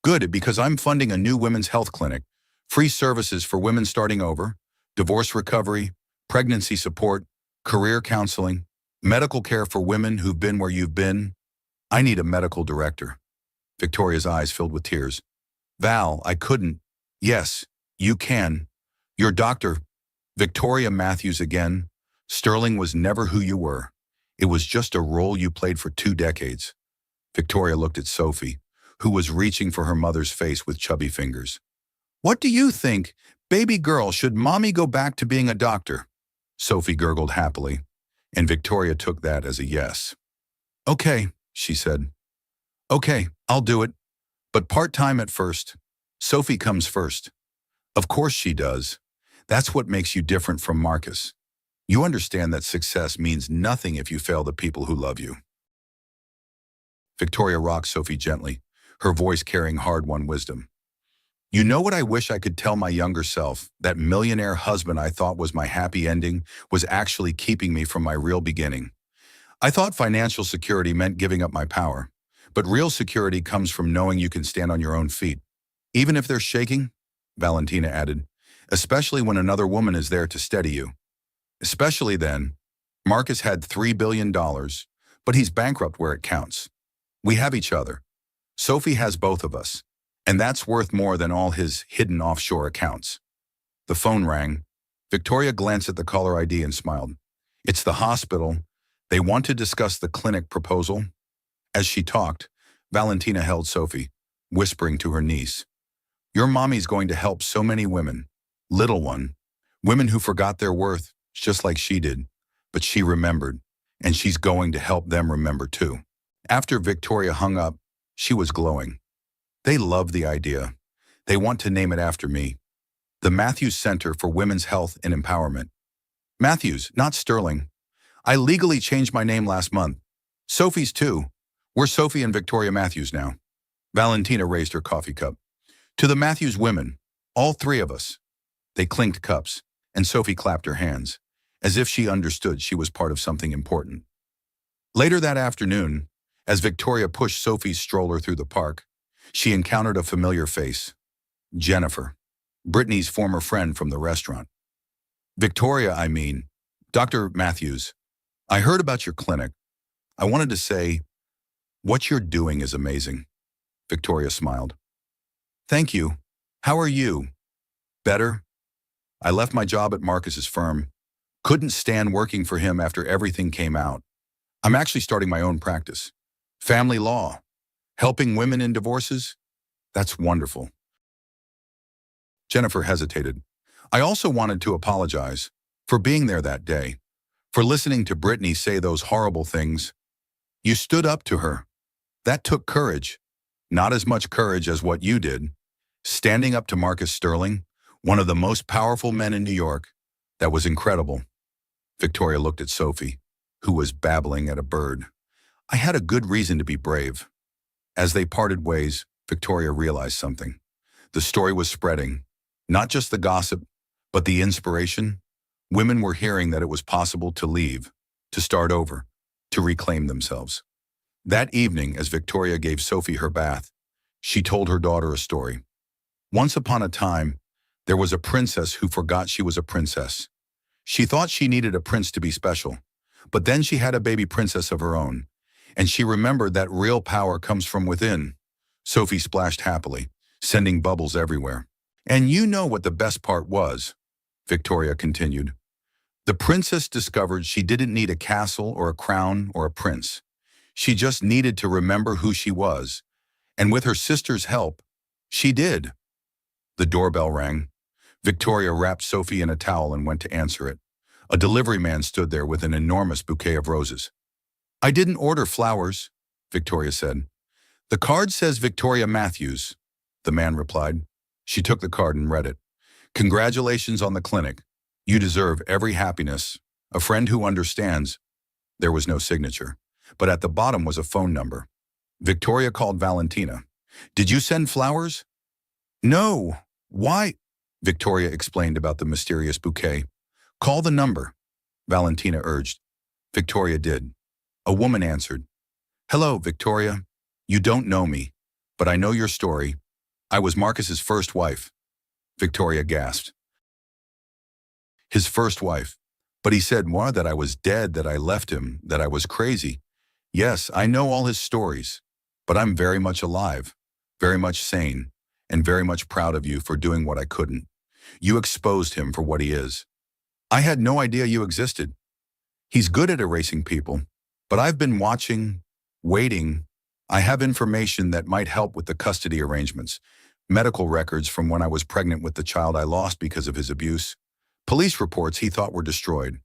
Good, because I'm funding a new women's health clinic, free services for women starting over, divorce recovery, pregnancy support, career counseling, medical care for women who've been where you've been. I need a medical director. Victoria's eyes filled with tears. Val, I couldn't. Yes, you can. Your doctor, Victoria Matthews again. Sterling was never who you were. It was just a role you played for 2 decades. Victoria looked at Sophie, who was reaching for her mother's face with chubby fingers. What do you think? Baby girl, should mommy go back to being a doctor? Sophie gurgled happily, and Victoria took that as a yes. Okay, she said. Okay, I'll do it, but part-time at first. Sophie comes first. Of course she does. That's what makes you different from Marcus. You understand that success means nothing if you fail the people who love you. Victoria rocked Sophie gently, her voice carrying hard-won wisdom. You know what I wish I could tell my younger self? That millionaire husband I thought was my happy ending was actually keeping me from my real beginning. I thought financial security meant giving up my power, but real security comes from knowing you can stand on your own feet. Even if they're shaking, Valentina added, especially when another woman is there to steady you. Especially then, Marcus had $3 billion, but he's bankrupt where it counts. We have each other. Sophie has both of us, and that's worth more than all his hidden offshore accounts. The phone rang. Victoria glanced at the caller ID and smiled. It's the hospital. They want to discuss the clinic proposal. As she talked, Valentina held Sophie, whispering to her niece. Your mommy's going to help so many women. Little one. Women who forgot their worth, just like she did. But she remembered. and she's going to help them remember too. After Victoria hung up, she was glowing. They love the idea. They want to name it after me. The Matthews Center for Women's Health and Empowerment. Matthews, not Sterling. I legally changed my name last month. Sophie's too. We're Sophie and Victoria Matthews now. Valentina raised her coffee cup. To the Matthews women, all three of us. They clinked cups, and Sophie clapped her hands, as if she understood she was part of something important. Later that afternoon, as Victoria pushed Sophie's stroller through the park, she encountered a familiar face. Jennifer, Brittany's former friend from the restaurant. Victoria, I mean, Dr. Matthews, I heard about your clinic. I wanted to say, what you're doing is amazing. Victoria smiled. Thank you. How are you? Better? I left my job at Marcus's firm. Couldn't stand working for him after everything came out. I'm actually starting my own practice. Family law. Helping women in divorces? That's wonderful. Jennifer hesitated. I also wanted to apologize for being there that day, for listening to Brittany say those horrible things. You stood up to her. That took courage. Not as much courage as what you did. Standing up to Marcus Sterling, one of the most powerful men in New York. That was incredible. Victoria looked at Sophie, who was babbling at a bird. I had a good reason to be brave. As they parted ways, Victoria realized something. The story was spreading. Not just the gossip, but the inspiration. Women were hearing that it was possible to leave, to start over, to reclaim themselves. That evening, as Victoria gave Sophie her bath, she told her daughter a story. Once upon a time, there was a princess who forgot she was a princess. She thought she needed a prince to be special, but then she had a baby princess of her own, and she remembered that real power comes from within. Sophie splashed happily, sending bubbles everywhere. And you know what the best part was, Victoria continued. The princess discovered she didn't need a castle or a crown or a prince. She just needed to remember who she was, and with her sister's help, she did. The doorbell rang. Victoria wrapped Sophie in a towel and went to answer it. A delivery man stood there with an enormous bouquet of roses. I didn't order flowers, Victoria said. The card says Victoria Matthews, the man replied. She took the card and read it. Congratulations on the clinic. You deserve every happiness. A friend who understands. There was no signature, but at the bottom was a phone number. Victoria called Valentina. Did you send flowers? No. Why? Victoria explained about the mysterious bouquet. Call the number, Valentina urged. Victoria did. A woman answered. Hello, Victoria. You don't know me, but I know your story. I was Marcus's first wife. Victoria gasped. His first wife. But he said more that I was dead, that I left him, that I was crazy. Yes, I know all his stories, but I'm very much alive, very much sane, and very much proud of you for doing what I couldn't. You exposed him for what he is. I had no idea you existed. He's good at erasing people, but I've been watching, waiting. I have information that might help with the custody arrangements, medical records from when I was pregnant with the child I lost because of his abuse, police reports he thought were destroyed.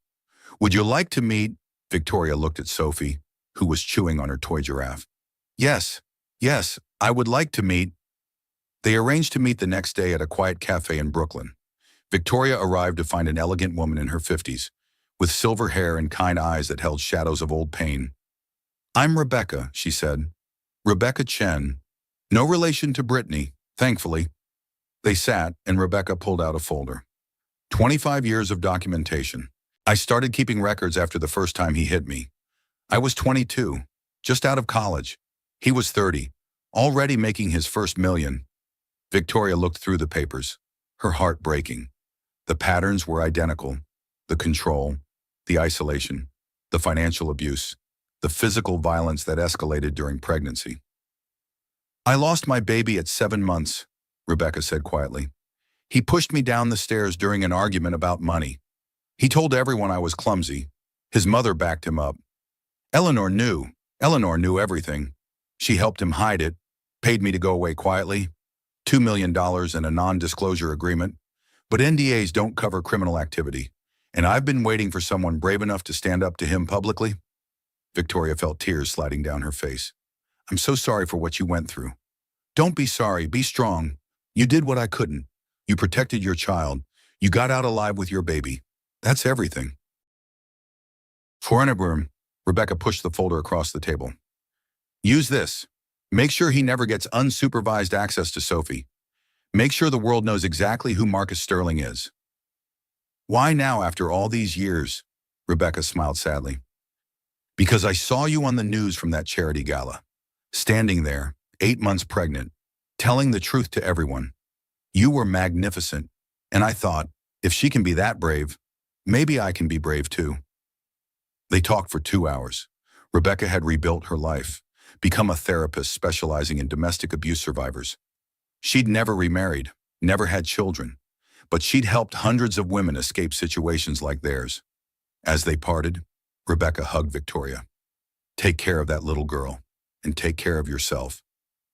Would you like to meet? Victoria looked at Sophie, who was chewing on her toy giraffe. Yes, I would like to meet. They arranged to meet the next day at a quiet cafe in Brooklyn. Victoria arrived to find an elegant woman in her 50s, with silver hair and kind eyes that held shadows of old pain. I'm Rebecca, she said. Rebecca Chen. No relation to Brittany, thankfully. They sat, and Rebecca pulled out a folder. 25 years of documentation. I started keeping records after the first time he hit me. I was 22, just out of college. He was 30, already making his first million. Victoria looked through the papers, her heart breaking. The patterns were identical. The control, the isolation, the financial abuse, the physical violence that escalated during pregnancy. I lost my baby at 7 months, Rebecca said quietly. He pushed me down the stairs during an argument about money. He told everyone I was clumsy. His mother backed him up. Eleanor knew everything. She helped him hide it, paid me to go away quietly, $2 million and a non-disclosure agreement. But NDAs don't cover criminal activity, and I've been waiting for someone brave enough to stand up to him publicly. Victoria felt tears sliding down her face. I'm so sorry for what you went through. Don't be sorry, be strong. You did what I couldn't. You protected your child. You got out alive with your baby. That's everything. For an room, Rebecca pushed the folder across the table. Use this. Make sure he never gets unsupervised access to Sophie. Make sure the world knows exactly who Marcus Sterling is. Why now after all these years? Rebecca smiled sadly. Because I saw you on the news from that charity gala, standing there, 8 months pregnant, telling the truth to everyone. You were magnificent, and I thought, if she can be that brave, maybe I can be brave too. They talked for 2 hours. Rebecca had rebuilt her life, become a therapist specializing in domestic abuse survivors. She'd never remarried, never had children, but she'd helped hundreds of women escape situations like theirs. As they parted, Rebecca hugged Victoria. Take care of that little girl, and take care of yourself.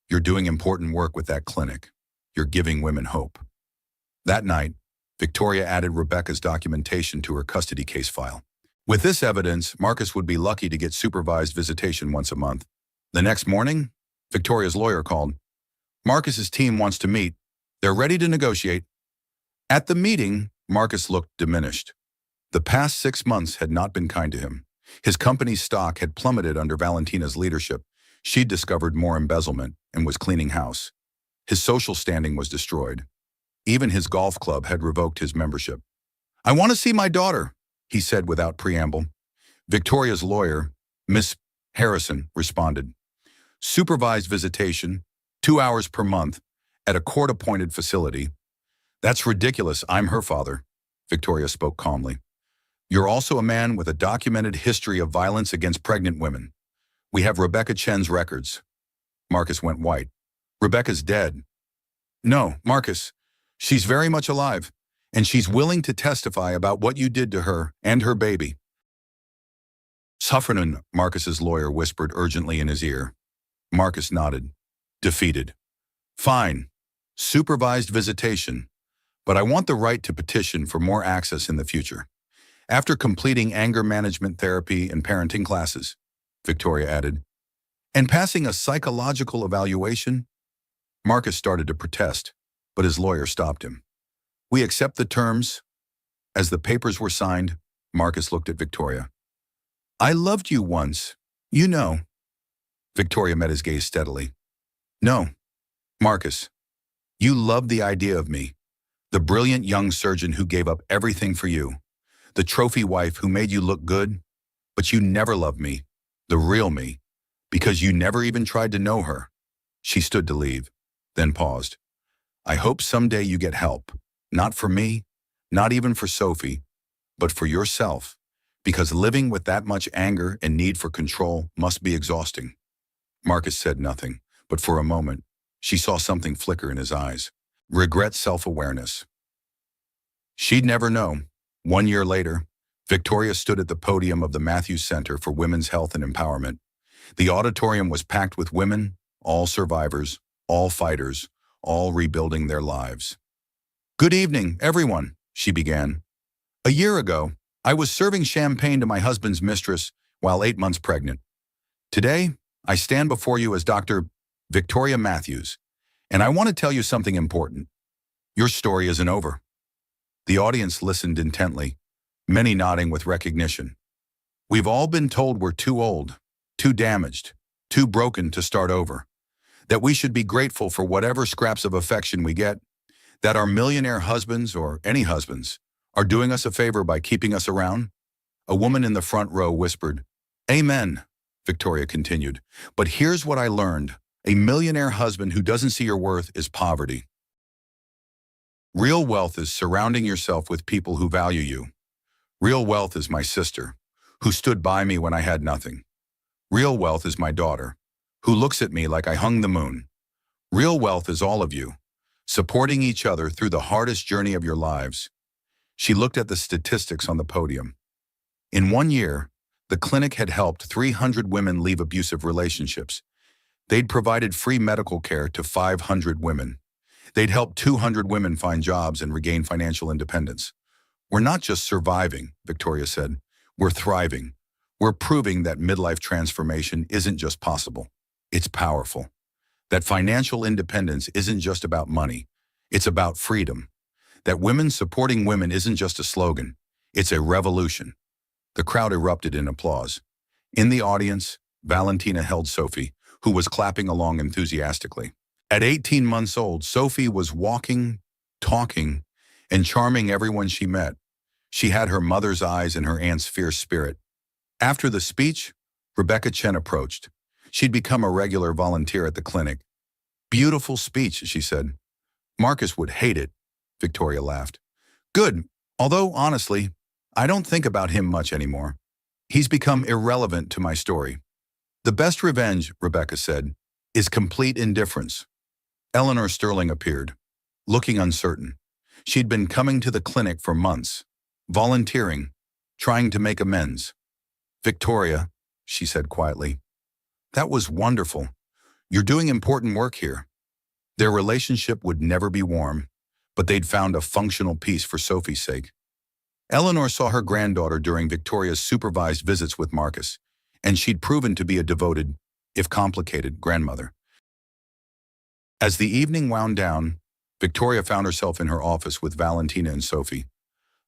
You're doing important work with that clinic. You're giving women hope. That night, Victoria added Rebecca's documentation to her custody case file. With this evidence, Marcus would be lucky to get supervised visitation once a month. The next morning, Victoria's lawyer called. Marcus's team wants to meet. They're ready to negotiate. At the meeting, Marcus looked diminished. The past 6 months had not been kind to him. His company's stock had plummeted under Valentina's leadership. She'd discovered more embezzlement and was cleaning house. His social standing was destroyed. Even his golf club had revoked his membership. I want to see my daughter, he said without preamble. Victoria's lawyer, Miss Harrison, responded. Supervised visitation, 2 hours per month, at a court-appointed facility. That's ridiculous, I'm her father, Victoria spoke calmly. You're also a man with a documented history of violence against pregnant women. We have Rebecca Chen's records. Marcus went white. Rebecca's dead. No, Marcus, she's very much alive, and she's willing to testify about what you did to her and her baby. Suffernan, Marcus's lawyer whispered urgently in his ear. Marcus nodded, defeated. Fine, supervised visitation, but I want the right to petition for more access in the future. After completing anger management therapy and parenting classes, Victoria added, and passing a psychological evaluation. Marcus started to protest, but his lawyer stopped him. We accept the terms. As the papers were signed, Marcus looked at Victoria. I loved you once, you know. Victoria met his gaze steadily. No, Marcus, you loved the idea of me, the brilliant young surgeon who gave up everything for you, the trophy wife who made you look good, but you never loved me, the real me, because you never even tried to know her. She stood to leave, then paused. I hope someday you get help, not for me, not even for Sophie, but for yourself, because living with that much anger and need for control must be exhausting. Marcus said nothing, but for a moment, she saw something flicker in his eyes. Regret, self-awareness. She'd never know. 1 year later, Victoria stood at the podium of the Matthews Center for Women's Health and Empowerment. The auditorium was packed with women, all survivors, all fighters, all rebuilding their lives. Good evening, everyone, she began. A year ago, I was serving champagne to my husband's mistress while 8 months pregnant. Today, I stand before you as Dr. Victoria Matthews, and I want to tell you something important. Your story isn't over. The audience listened intently, many nodding with recognition. We've all been told we're too old, too damaged, too broken to start over, that we should be grateful for whatever scraps of affection we get, that our millionaire husbands, or any husbands, are doing us a favor by keeping us around. A woman in the front row whispered, Amen, Victoria continued. But here's what I learned. A millionaire husband who doesn't see your worth is poverty. Real wealth is surrounding yourself with people who value you. Real wealth is my sister, who stood by me when I had nothing. Real wealth is my daughter, who looks at me like I hung the moon. Real wealth is all of you, supporting each other through the hardest journey of your lives. She looked at the statistics on the podium. In 1 year, the clinic had helped 300 women leave abusive relationships. They'd provided free medical care to 500 women. They'd helped 200 women find jobs and regain financial independence. We're not just surviving, Victoria said. We're thriving. We're proving that midlife transformation isn't just possible, it's powerful. That financial independence isn't just about money, it's about freedom. That women supporting women isn't just a slogan, it's a revolution. The crowd erupted in applause. In the audience, Valentina held Sophie, who was clapping along enthusiastically. At 18 months old, Sophie was walking, talking, and charming everyone she met. She had her mother's eyes and her aunt's fierce spirit. After the speech, Rebecca Chen approached. She'd become a regular volunteer at the clinic. Beautiful speech, she said. Marcus would hate it, Victoria laughed. Good, although honestly, I don't think about him much anymore. He's become irrelevant to my story. The best revenge, Rebecca said, is complete indifference. Eleanor Sterling appeared, looking uncertain. She'd been coming to the clinic for months, volunteering, trying to make amends. Victoria, she said quietly, that was wonderful. You're doing important work here. Their relationship would never be warm, but they'd found a functional peace for Sophie's sake. Eleanor saw her granddaughter during Victoria's supervised visits with Marcus, and she'd proven to be a devoted, if complicated, grandmother. As the evening wound down, Victoria found herself in her office with Valentina and Sophie.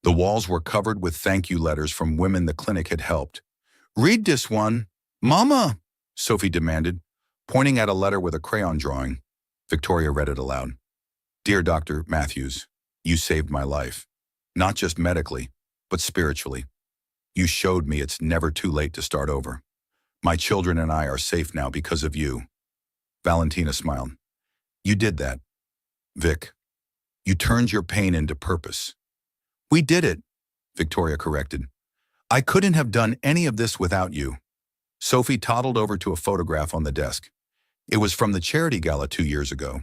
The walls were covered with thank you letters from women the clinic had helped. Read this one, Mama, Sophie demanded, pointing at a letter with a crayon drawing. Victoria read it aloud. Dear Dr. Matthews, you saved my life. Not just medically, but spiritually. You showed me it's never too late to start over. My children and I are safe now because of you. Valentina smiled. You did that. Vic, you turned your pain into purpose. We did it, Victoria corrected. I couldn't have done any of this without you. Sophie toddled over to a photograph on the desk. It was from the charity gala 2 years ago,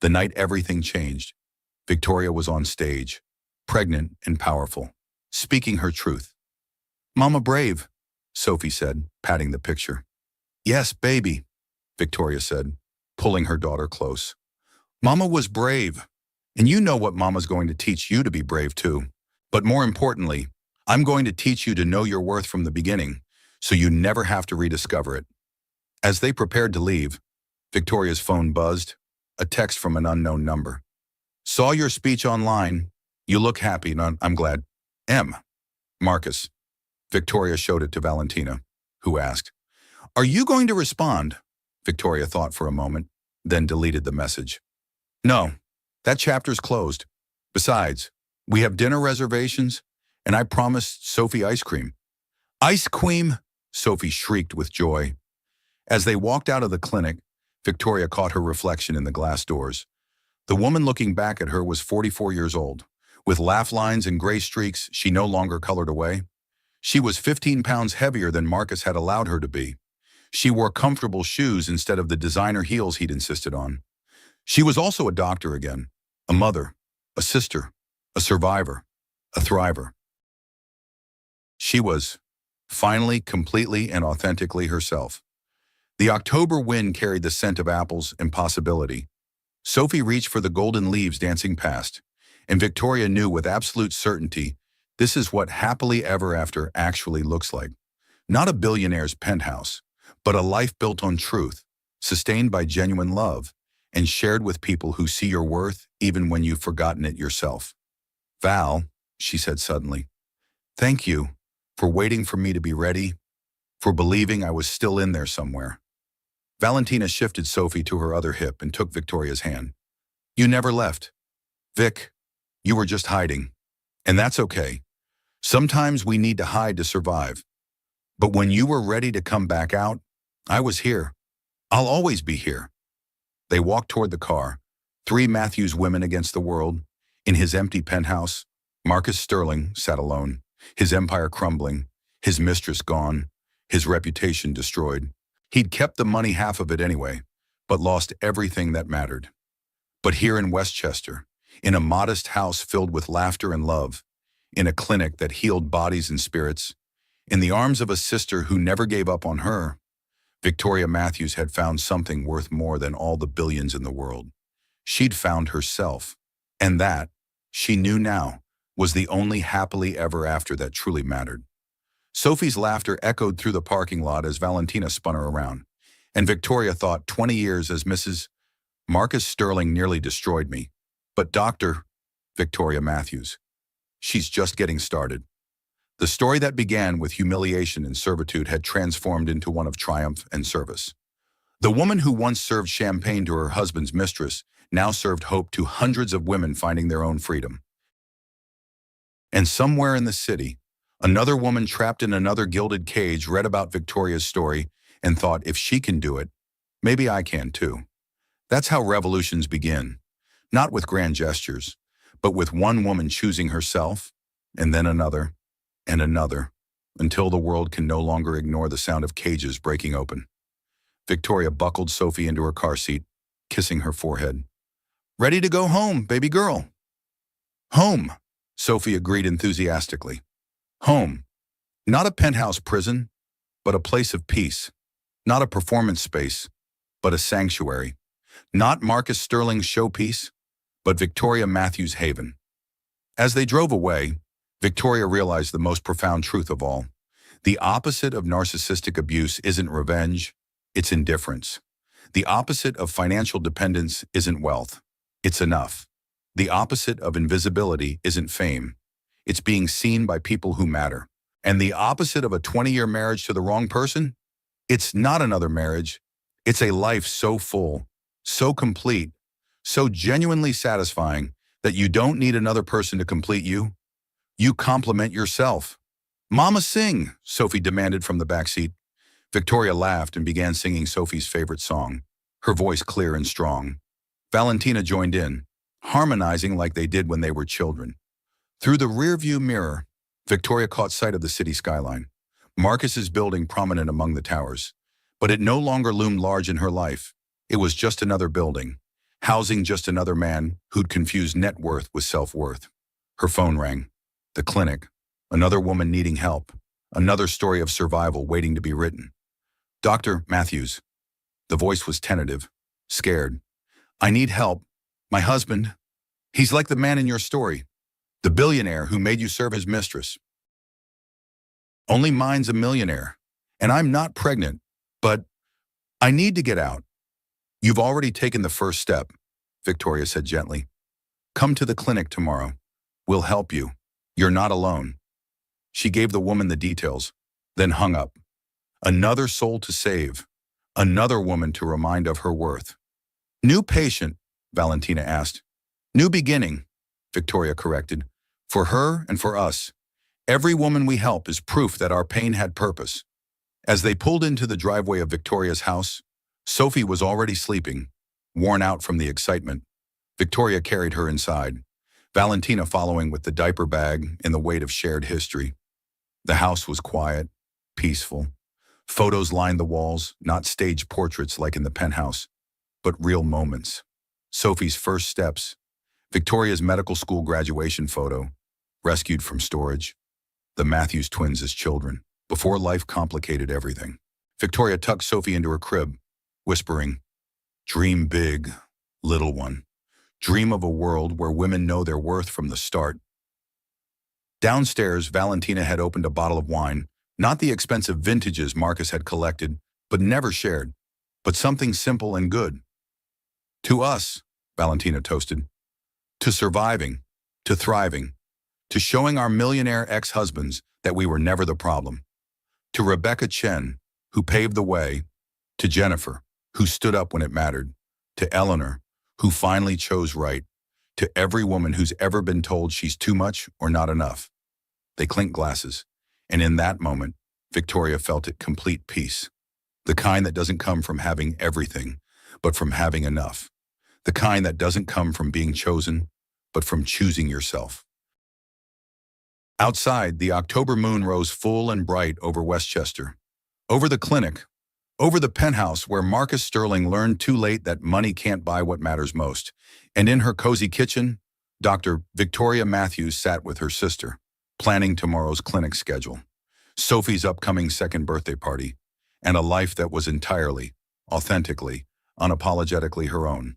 the night everything changed. Victoria was on stage, pregnant and powerful, speaking her truth. Mama brave, Sophie said, patting the picture. Yes, baby, Victoria said, pulling her daughter close. Mama was brave, and you know what Mama's going to teach you to be brave too. But more importantly, I'm going to teach you to know your worth from the beginning, so you never have to rediscover it. As they prepared to leave, Victoria's phone buzzed, a text from an unknown number. Saw your speech online. You look happy, and I'm glad. M. Marcus. Victoria showed it to Valentina, who asked, Are you going to respond? Victoria thought for a moment, then deleted the message. No, that chapter's closed. Besides, we have dinner reservations, and I promised Sophie ice cream. Ice cream! Sophie shrieked with joy. As they walked out of the clinic, Victoria caught her reflection in the glass doors. The woman looking back at her was 44 years old. With laugh lines and gray streaks she no longer colored away. She was 15 pounds heavier than Marcus had allowed her to be. She wore comfortable shoes instead of the designer heels he'd insisted on. She was also a doctor again, a mother, a sister, a survivor, a thriver. She was, finally, completely and authentically herself. The October wind carried the scent of apples and possibility. Sophie reached for the golden leaves dancing past, and Victoria knew with absolute certainty this is what happily ever after actually looks like. Not a billionaire's penthouse, but a life built on truth, sustained by genuine love, and shared with people who see your worth even when you've forgotten it yourself. Val, she said suddenly, thank you for waiting for me to be ready, for believing I was still in there somewhere. Valentina shifted Sophie to her other hip and took Victoria's hand. You never left. Vic, you were just hiding. And that's okay. Sometimes we need to hide to survive. But when you were ready to come back out, I was here. I'll always be here. They walked toward the car, 3 Matthews women against the world. In his empty penthouse, Marcus Sterling sat alone, his empire crumbling, his mistress gone, his reputation destroyed. He'd kept the money, half of it anyway, but lost everything that mattered. But here in Westchester, in a modest house filled with laughter and love, in a clinic that healed bodies and spirits, in the arms of a sister who never gave up on her, Victoria Matthews had found something worth more than all the billions in the world. She'd found herself, and that, she knew now, was the only happily ever after that truly mattered. Sophie's laughter echoed through the parking lot as Valentina spun her around. And Victoria thought 20 years as Mrs. Marcus Sterling nearly destroyed me. But Dr. Victoria Matthews, she's just getting started. The story that began with humiliation and servitude had transformed into one of triumph and service. The woman who once served champagne to her husband's mistress now served hope to hundreds of women finding their own freedom. And somewhere in the city, another woman trapped in another gilded cage read about Victoria's story and thought, if she can do it, maybe I can too. That's how revolutions begin, not with grand gestures, but with one woman choosing herself, and then another, and another, until the world can no longer ignore the sound of cages breaking open. Victoria buckled Sophie into her car seat, kissing her forehead. "Ready to go home, baby girl." "Home," Sophie agreed enthusiastically. "Home. Not a penthouse prison, but a place of peace. Not a performance space, but a sanctuary. Not Marcus Sterling's showpiece, but Victoria Matthews' haven." As they drove away, Victoria realized the most profound truth of all. The opposite of narcissistic abuse isn't revenge, it's indifference. The opposite of financial dependence isn't wealth, it's enough. The opposite of invisibility isn't fame, it's being seen by people who matter. And the opposite of a 20-year marriage to the wrong person? It's not another marriage, it's a life so full, so complete, so genuinely satisfying that you don't need another person to complete you. You complement yourself. "Mama, sing," Sophie demanded from the backseat. Victoria laughed and began singing Sophie's favorite song, her voice clear and strong. Valentina joined in, harmonizing like they did when they were children. Through the rearview mirror, Victoria caught sight of the city skyline, Marcus's building prominent among the towers. But it no longer loomed large in her life. It was just another building, housing just another man who'd confused net worth with self-worth. Her phone rang. The clinic. Another woman needing help. Another story of survival waiting to be written. "Dr. Matthews." The voice was tentative, scared. "I need help. My husband, he's like the man in your story. The billionaire who made you serve his mistress. Only mine's a millionaire. And I'm not pregnant, but I need to get out." "You've already taken the first step," Victoria said gently. "Come to the clinic tomorrow. We'll help you. You're not alone." She gave the woman the details, then hung up. Another soul to save. Another woman to remind of her worth. "New patient," Valentina asked. "New beginning," Victoria corrected. "For her and for us. Every woman we help is proof that our pain had purpose." As they pulled into the driveway of Victoria's house, Sophie was already sleeping, worn out from the excitement. Victoria carried her inside, Valentina following with the diaper bag and the weight of shared history. The house was quiet, peaceful. Photos lined the walls, not staged portraits like in the penthouse, but real moments. Sophie's first steps, Victoria's medical school graduation photo, rescued from storage, the Matthews twins as children, before life complicated everything. Victoria tucked Sophie into her crib, whispering, "Dream big, little one. Dream of a world where women know their worth from the start." Downstairs, Valentina had opened a bottle of wine, not the expensive vintages Marcus had collected, but never shared, but something simple and good. "To us," Valentina toasted. "To surviving, to thriving, to showing our millionaire ex-husbands that we were never the problem. To Rebecca Chen, who paved the way. To Jennifer, who stood up when it mattered. To Eleanor, who finally chose right. To every woman who's ever been told she's too much or not enough." They clinked glasses, and in that moment, Victoria felt at complete peace. The kind that doesn't come from having everything, but from having enough. The kind that doesn't come from being chosen, but from choosing yourself. Outside, the October moon rose full and bright over Westchester, over the clinic, over the penthouse where Marcus Sterling learned too late that money can't buy what matters most. And in her cozy kitchen, Dr. Victoria Matthews sat with her sister, planning tomorrow's clinic schedule, Sophie's upcoming second birthday party, and a life that was entirely, authentically, unapologetically her own.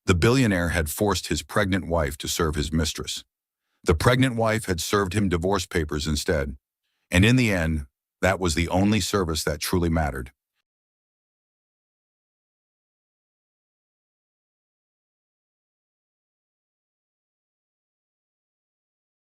The billionaire had forced his pregnant wife to serve his mistress. The pregnant wife had served him divorce papers instead. And in the end, that was the only service that truly mattered.